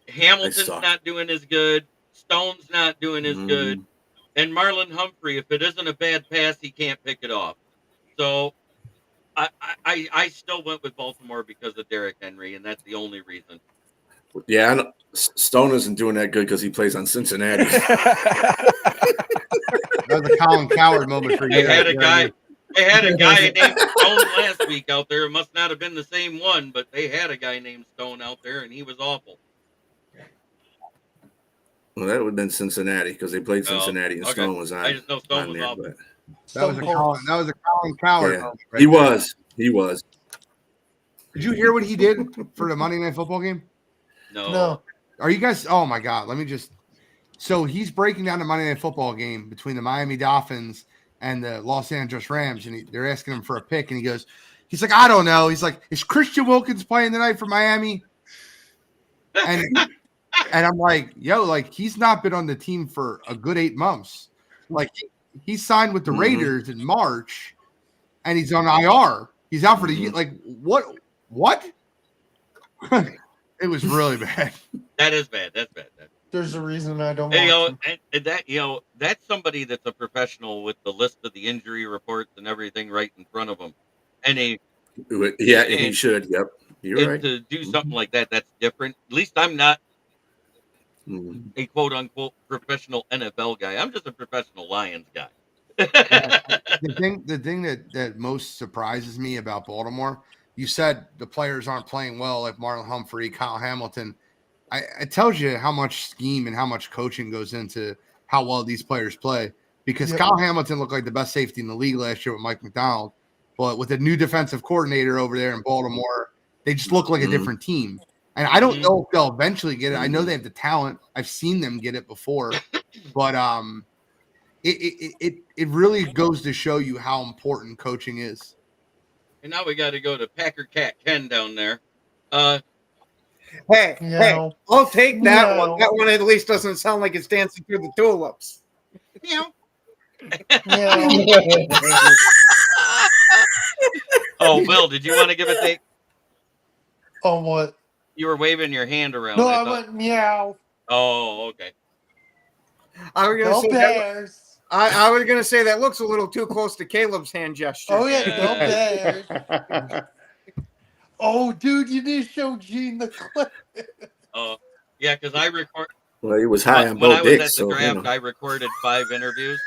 Hamilton's not doing as good. Stone's not doing as good. And Marlon Humphrey, if it isn't a bad pass, he can't pick it off. So I still went with Baltimore because of Derrick Henry, and that's the only reason. Yeah, I know. Stone isn't doing that good because he plays on Cincinnati. That was a Colin Coward moment for you. They had a guy named Stone last week out there. It must not have been the same one, but they had a guy named Stone out there, and he was awful. Well, that would have been Cincinnati because they played Cincinnati and Stone was on. I just know Stone was awful. That was a Colin Coward moment. Right He was. Did you hear what he did for the Monday Night Football game? No. Are you guys? Oh my God! Let me just. So he's breaking down the Monday Night Football game between the Miami Dolphins and the Los Angeles Rams, and they're asking him for a pick, and he's like, I don't know. He's like, is Christian Wilkins playing tonight for Miami? And I'm like, yo, like he's not been on the team for a good 8 months. Like he signed with the Raiders in March, and he's on IR. He's out for the year. Like what? It was really bad. That is bad. That's bad. There's a reason I don't want and that's somebody that's a professional with the list of the injury reports and everything right in front of him. And he should. Yep. You're right. To do something like that, that's different. At least I'm not a quote unquote professional NFL guy. I'm just a professional Lions guy. The thing that most surprises me about Baltimore, you said the players aren't playing well, like Marlon Humphrey, Kyle Hamilton. It tells you how much scheme and how much coaching goes into how well these players play. Because Kyle Hamilton looked like the best safety in the league last year with Mike McDonald, but with a new defensive coordinator over there in Baltimore, they just look like a different team. And I don't know if they'll eventually get it. I know they have the talent. I've seen them get it before, but it really goes to show you how important coaching is. And now we got to go to Packer Cat Ken down there. Hey, I'll take that one. That one at least doesn't sound like it's dancing through the tulips. Meow. Oh, Will, did you want to give a take? Oh, what? You were waving your hand around. No, I went meow. Oh, okay. I was gonna say Bears. I was gonna say that looks a little too close to Caleb's hand gesture. Oh yeah, go Bears. Oh, dude, you need to show Gene the clip. Oh, yeah, because I record. Well, he was high on when both I was dicks. at the draft, I recorded 5 interviews.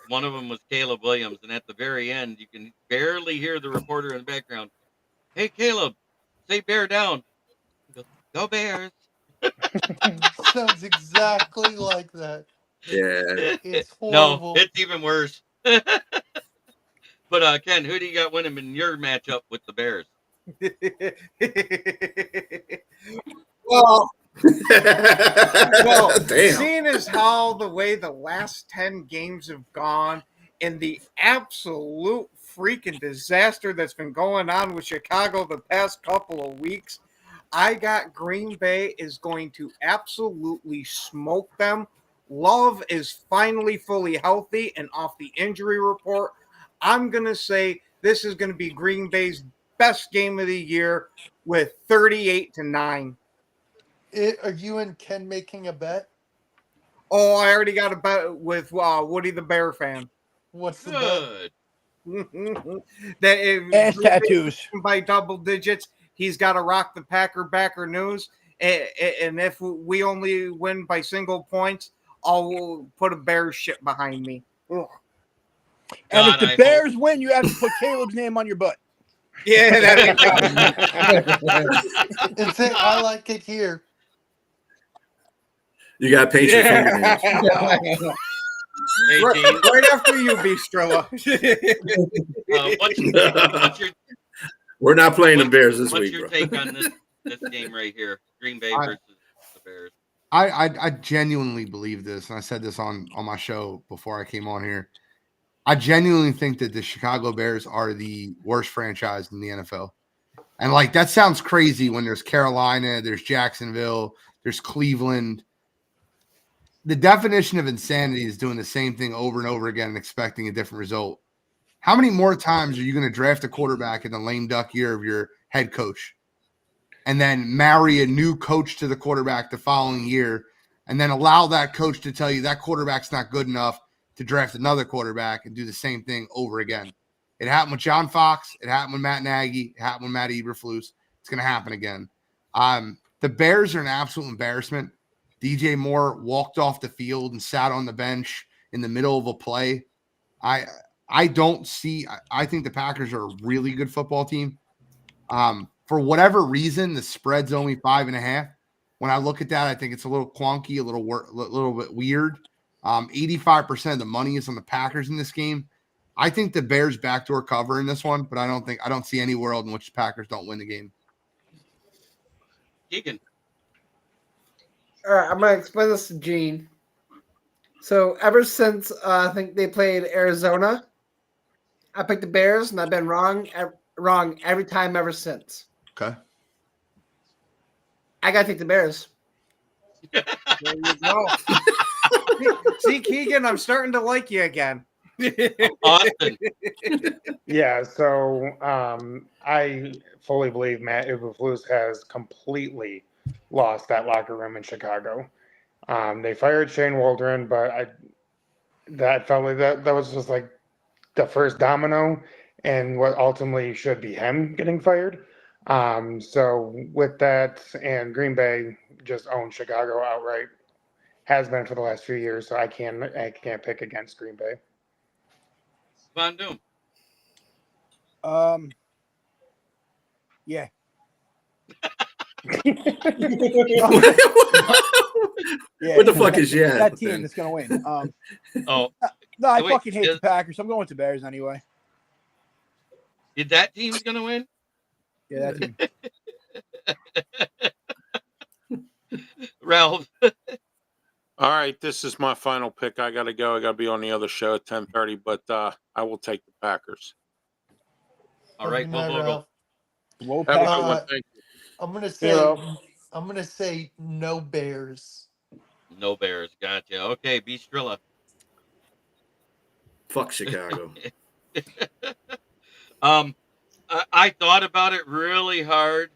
One of them was Caleb Williams, and at the very end, you can barely hear the reporter in the background. Hey, Caleb, say bear down. He goes, go Bears. Sounds exactly like that. Yeah. It's horrible. No, it's even worse. But But Ken, who do you got winning in your matchup with the Bears? Well, Damn. seeing as how the way the last 10 games have gone and the absolute freaking disaster that's been going on with Chicago the past couple of weeks, I got Green Bay is going to absolutely smoke them. Love is finally fully healthy and off the injury report. I'm going to say this is going to be Green Bay's best game of the year with 38-9. Are you and Ken making a bet? Oh, I already got a bet with Woody the Bear fan. What's the Good. That if Ass Green Bay tattoos. wins by double digits, he's got to rock the Packer backer news. And if we only win by single points, I'll put a Bears shit behind me. Ugh. And if God, the I Bears win, you have to put Caleb's name on your butt. Yeah, that'd be bet? And say, I like it here. You got to paint your fingernails. Hey, Gene, right after you, Beastrilla. what's your We're not playing the Bears this what's week, your bro. take on this game right here? Green Bay versus the Bears. I genuinely believe this, and I said this on my show before I came on here. I genuinely think that the Chicago Bears are the worst franchise in the NFL. And like that sounds crazy when there's Carolina, there's Jacksonville, there's Cleveland. The definition of insanity is doing the same thing over and over again and expecting a different result. How many more times are you going to draft a quarterback in the lame duck year of your head coach and then marry a new coach to the quarterback the following year and then allow that coach to tell you that quarterback's not good enough to draft another quarterback and do the same thing over again? It happened with John Fox. It happened with Matt Nagy. It happened with Matt Eberflus. It's going to happen again. The Bears are an absolute embarrassment. DJ Moore walked off the field and sat on the bench in the middle of a play. I don't see – I think the Packers are a really good football team. For whatever reason, the spread's only 5.5. When I look at that, I think it's a little clunky, a little bit weird. 85% of the money is on the Packers in this game. I think the Bears backdoor cover in this one, but I don't see any world in which the Packers don't win the game. Keegan. All right, I'm gonna explain this to Gene. So ever since I think they played Arizona, I picked the Bears, and I've been wrong every time ever since. Okay. I gotta take the Bears. There you go. See, Keegan, I'm starting to like you again. Austin. Yeah, so I fully believe Matt Eberflus has completely lost that locker room in Chicago. They fired Shane Waldron, but that felt like that was just like the first domino and what ultimately should be him getting fired. So with that, and Green Bay just owns Chicago outright, has been for the last few years. So I can't pick against Green Bay. Von Doom. Yeah. Yeah, What the fuck is yeah? that team that's gonna win? Oh, No, I wait, fucking hate the Packers. I'm going with the Bears anyway. that team's gonna win? Yeah, that team. Ralph. All right, this is my final pick. I got to go. I got to be on the other show at 10:30, but I will take the Packers. All right, Good night, Bobo. Ralph. Have a good one. Thank you. I'm gonna say no Bears. No Bears. Gotcha. Okay, Beastrilla. Fuck Chicago. I thought about it really hard,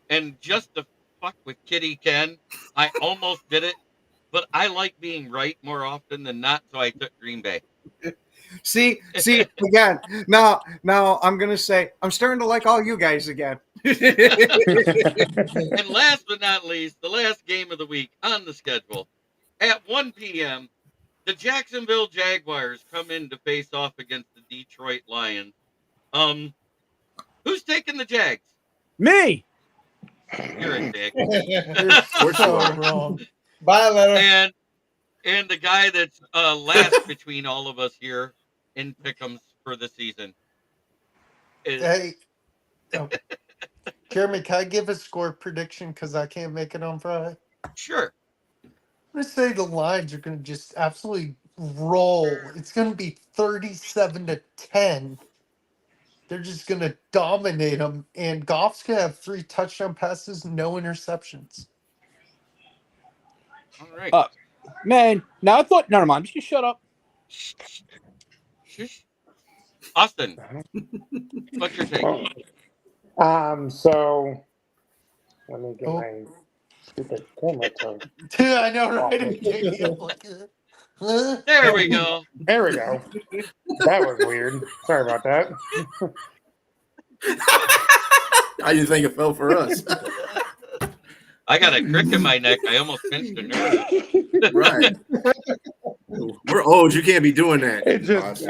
and just to fuck with Kitty Ken, I almost did it, but I like being right more often than not, so I took Green Bay. See again. Now I'm gonna say I'm starting to like all you guys again. And last but not least, the last game of the week on the schedule at 1 p.m. The Jacksonville Jaguars come in to face off against the Detroit Lions. Who's taking the Jags? Me. You're a dick. You're so wrong. Bye, Leonard. And the guy that's last between all of us here in pick'ems for the season, Hey, oh, Jeremy, can I give a score prediction because I can't make it on Friday? Sure. I'm going to say the Lions are going to just absolutely roll. It's going to be 37-10. They're just going to dominate them. And Goff's going to have 3 touchdown passes, no interceptions. All right. Man, now I thought, never mind. Just shut up. Shush. Austin, what's your take? So let me get Oh. my stupid camera to. Dude, I know, right? Huh? There we go. There we go. That was weird. Sorry about that. I didn't think it fell for us. I got a crick in my neck. I almost pinched a nerve. Right. We're old. You can't be doing that. It just,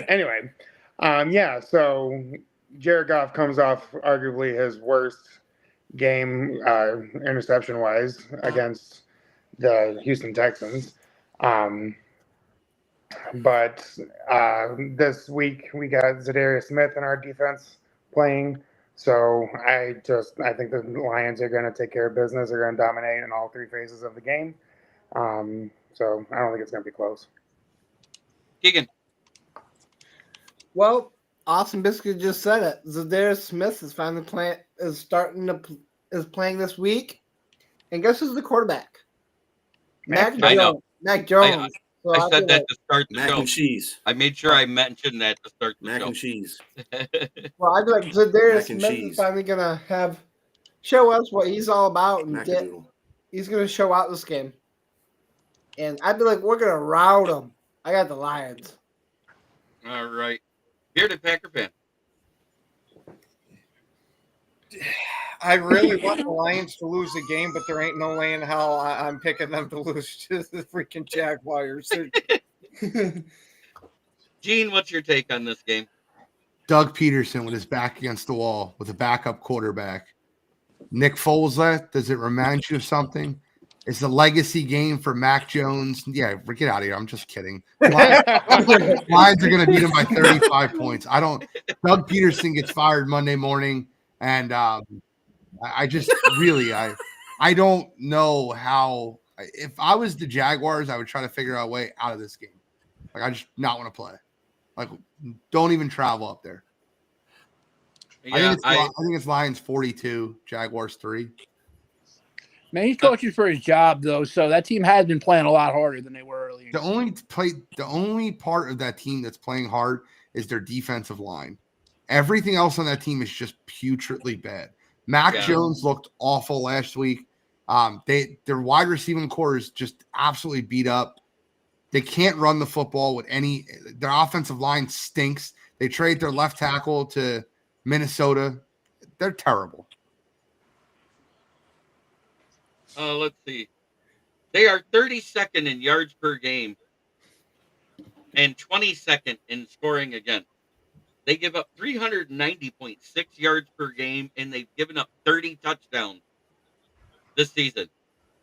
anyway. Yeah, so Jared Goff comes off arguably his worst game interception wise against the Houston Texans. But this week we got Zadarius Smith in our defense playing. So I think the Lions are going to take care of business. They're going to dominate in all 3 phases of the game. So I don't think it's going to be close. Keegan. Well, Austin Biscuit just said it. Zadarius Smith is finally playing this week, and guess who's the quarterback? Mac Jones. I know. Mac Jones. So I said that to start the Mac show. and cheese. I made sure I mentioned that to start the Mac show. and cheese. Well, I feel like Zadarius Mac and Smith cheese. is finally gonna show us what he's all about, and Macadoodle. he's gonna show out this game. And I feel like we're gonna rout him. I got the Lions. All right. Bearded Packer fan. I really want the Lions to lose the game, but there ain't no way in hell I'm picking them to lose to the freaking Jaguars. Gene, what's your take on this game? Doug Peterson with his back against the wall with a backup quarterback. Nick Foles left. Does it remind you of something? It's a legacy game for Mac Jones. Yeah, get out of here. I'm just kidding. Lions are going to beat him by 35 points. Doug Peterson gets fired Monday morning, and I just really I don't know how. If I was the Jaguars, I would try to figure out a way out of this game. Like, I just not want to play. Like, don't even travel up there. Yeah, I think it's Lions 42, Jaguars 3. Man, he's coaching for his job, though, so that team has been playing a lot harder than they were earlier. The only part of that team that's playing hard is their defensive line. Everything else on that team is just putridly bad. Mac Jones looked awful last week. Their wide receiving core is just absolutely beat up. They can't run the football with any. Their offensive line stinks. They trade their left tackle to Minnesota. They're terrible. Let's see. They are 32nd in yards per game and 22nd in scoring against. They give up 390.6 yards per game, and they've given up 30 touchdowns this season.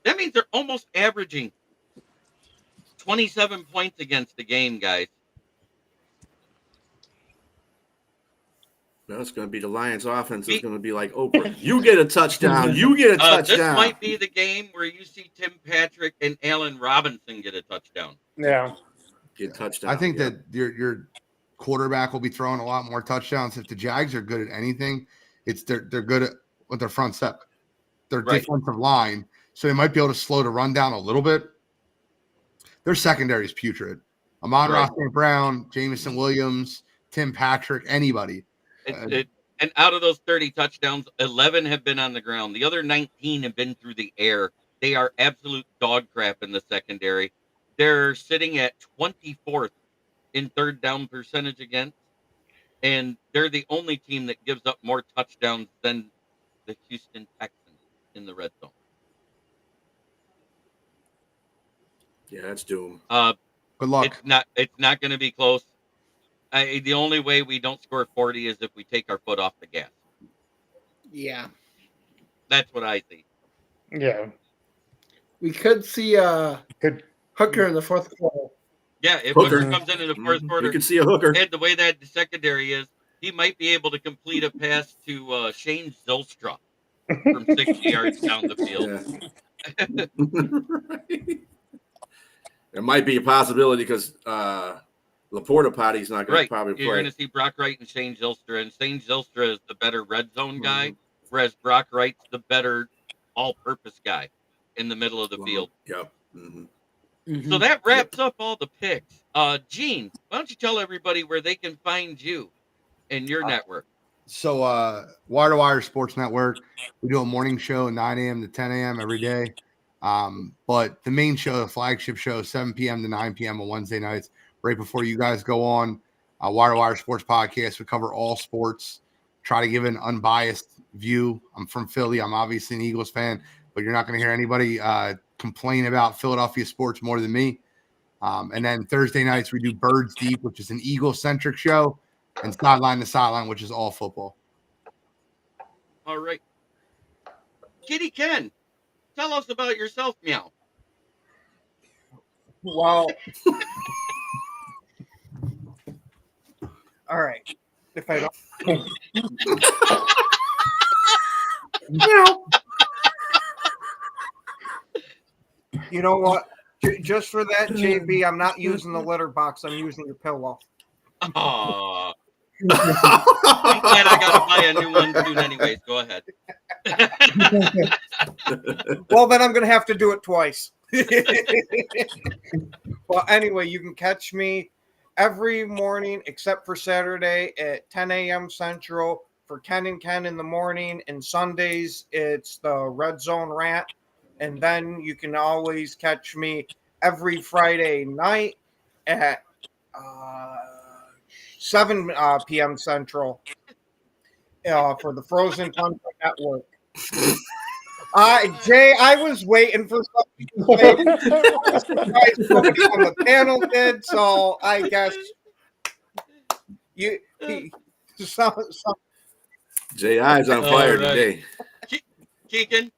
That means they're almost averaging 27 points against the game, guys. No, it's going to be the Lions' offense. It's going to be like Oprah. You get a touchdown. You get a touchdown. This might be the game where you see Tim Patrick and Allen Robinson get a touchdown. Yeah. Get a touchdown. I think that your quarterback will be throwing a lot more touchdowns. If the Jags are good at anything, they're good at with their front step, their defensive line. So they might be able to slow the run down a little bit. Their secondary is putrid. Amon-Ra St. Brown, Jamison Williams, Tim Patrick, anybody. And out of those 30 touchdowns, 11 have been on the ground. The other 19 have been through the air. They are absolute dog crap in the secondary. They're sitting at 24th in third down percentage against, and they're the only team that gives up more touchdowns than the Houston Texans in the red zone. Yeah, that's doom. Good luck. It's not going to be close. The only way we don't score 40 is if we take our foot off the gas. Yeah. That's what I see. Yeah. We could see Hooker in the fourth quarter. Yeah, if Hooker comes in the fourth quarter, you can see a Hooker. And the way that the secondary is, he might be able to complete a pass to Shane Zylstra from 60 yards down the field. Yeah. There might be a possibility because Laporta Potty's not going to probably play. You're going to see Brock Wright and Shane Zylstra, and Shane Zylstra is the better red zone guy, whereas Brock Wright's the better all-purpose guy in the middle of the field. Yep. So that wraps up all the picks. Gene, why don't you tell everybody where they can find you and your network? So Wire to Wire Sports Network, we do a morning show 9 a.m. to 10 a.m. every day. But the main show, the flagship show, 7 p.m. to 9 p.m. on Wednesday nights, right before you guys go on. Wire to Wire Sports Podcast. We cover all sports, try to give an unbiased view. I'm from Philly. I'm obviously an Eagles fan, but you're not going to hear anybody complain about Philadelphia sports more than me. And then Thursday nights, we do Birds Deep, which is an Eagle-centric show, and Sideline to Sideline, which is all football. All right. Kitty Ken, tell us about yourself, meow. Well, all right. If I don't, you know what? Just for that, JB, I'm not using the litter box. I'm using your pillow. Aww. I'm glad I got to buy a new one soon anyways. Go ahead. Well, then I'm going to have to do it twice. Well, anyway, you can catch me every morning except for Saturday at 10 a.m. Central for Ken and Ken in the morning. And Sundays, it's the Red Zone Rant. And then you can always catch me every Friday night at 7 p.m. Central for the Frozen Tundra Network. Jay, I was waiting for something to say. Somebody on the panel did, so I guess you. Jay I's on fire today. Keegan,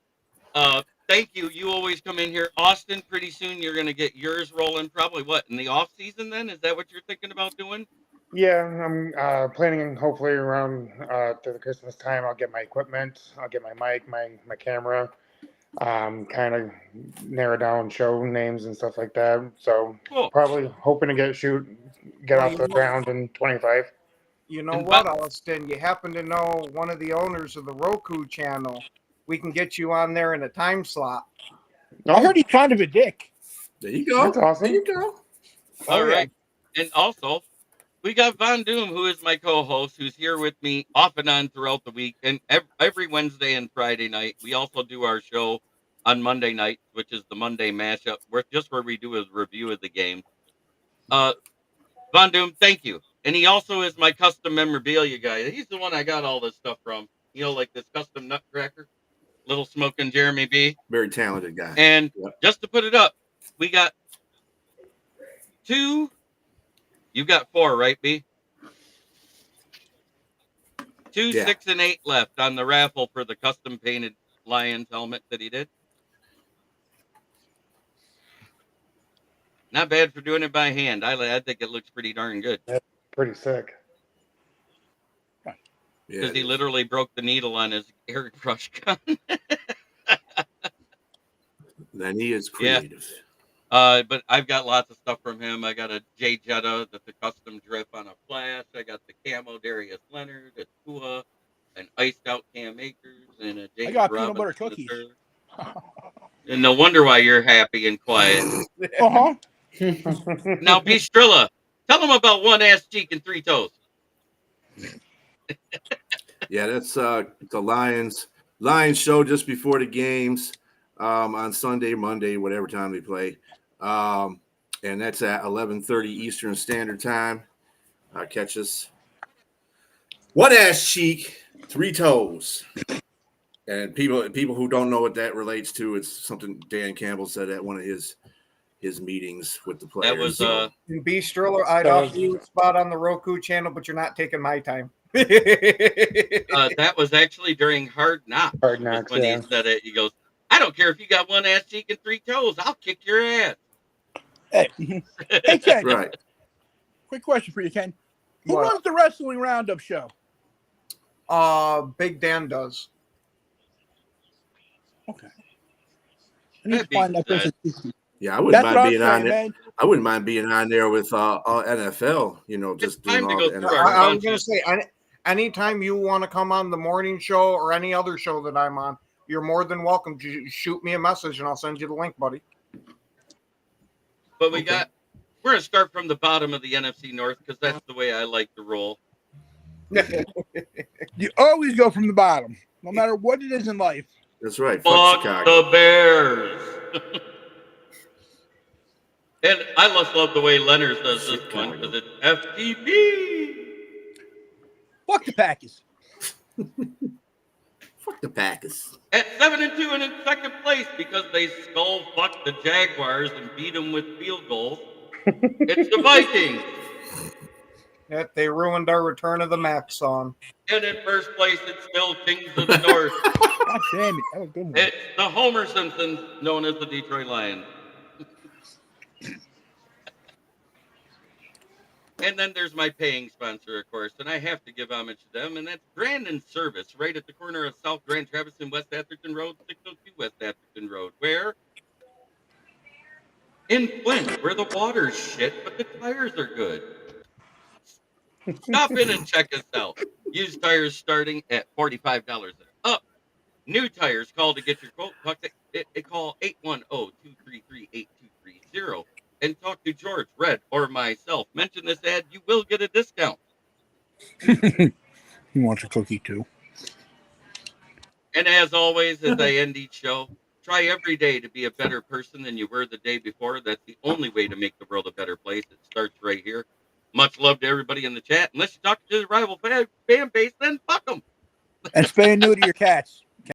thank you. You always come in here. Austin, pretty soon you're going to get yours rolling. Probably what, in the off season then? Is that what you're thinking about doing? Yeah, I'm planning hopefully around to the Christmas time. I'll get my equipment. I'll get my mic, my camera. Kind of narrow down show names and stuff like that. So cool. Probably hoping to get off the ground in 25. You know what, Austin? You happen to know one of the owners of the Roku channel. We can get you on there in a time slot. I heard he's kind of a dick. There you go. That's awesome. There you go. All right. And also, we got Von Doom, who is my co-host, who's here with me off and on throughout the week. And every Wednesday and Friday night, we also do our show on Monday night, which is the Monday mashup, where we do a review of the game. Von Doom, thank you. And he also is my custom memorabilia guy. He's the one I got all this stuff from. You know, like this custom nutcracker, Little Smoking Jeremy B. Very talented guy. And just to put it up, we got 2. You got 4, right, B? 2, 6, and 8 left on the raffle for the custom painted Lions helmet that he did. Not bad for doing it by hand. I think it looks pretty darn good. That's pretty sick. Because he literally broke the needle on his air crush gun. Then he is creative. Yeah. But I've got lots of stuff from him. I got a Jay Jetta that's a custom drip on a flash. I got the camo Darius Leonard, a Tua, an iced out Cam Akers, and a James I got Robinson. peanut butter cookies. And no wonder why you're happy and quiet. Uh-huh. Now, B. Strilla, tell them about one ass cheek and 3 toes. Yeah, that's the Lions show just before the games on Sunday, Monday, whatever time they play. And that's at 11:30 Eastern Standard Time. Catch us. One ass cheek, 3 toes. And people who don't know what that relates to, it's something Dan Campbell said at one of his meetings with the players. That was B. Striller, I'd offer you a spot on the Roku channel, but you're not taking my time. That was actually during Hard Knocks. Hard Knocks, when he said it. He goes, I don't care if you got 1 ass cheek and 3 toes. I'll kick your ass. Hey Ken. Right. Quick question for you, Ken. Who runs the Wrestling Roundup show? Big Dan does. Okay. I need to find that person. Yeah, I wouldn't That's mind what I'm being on saying, it. man. I wouldn't mind being on there with NFL. You know, just doing time to all go the through our NFL. I was going to say, anytime you want to come on the morning show or any other show that I'm on, you're more than welcome to shoot me a message and I'll send you the link, buddy. But we're going to start from the bottom of the NFC North because that's the way I like to roll. You always go from the bottom, no matter what it is in life. That's right. Fuck Chicago. the Bears. And I just love the way Leonard does this one because it's FTP. Fuck the Packers. Fuck the Packers. At 7-2 and in second place because they skull fucked the Jaguars and beat them with field goals. It's the Vikings. Yet they ruined our Return of the Mac song. And in first place, it's still Kings of the North. God damn it. That was a good one. It's the Homer Simpsons, known as the Detroit Lions. And then there's my paying sponsor, of course, and I have to give homage to them, and that's Brandon Service, right at the corner of South Grand Traverse and West Atherton Road, 602 West Atherton Road, where? In Flint, where the water's shit, but the tires are good. Stop in and check us out. Used tires starting at $45 and up. New tires, call to get your quote. Call 810-233-8230 and talk to George, Red, or myself. Mention this ad, you will get a discount. He wants a cookie too. And as always, as I end each show, try every day to be a better person than you were the day before. That's the only way to make the world a better place. It starts right here. Much love to everybody in the chat. Unless you talk to the rival fan base, then fuck them. And spay and neuter your cats.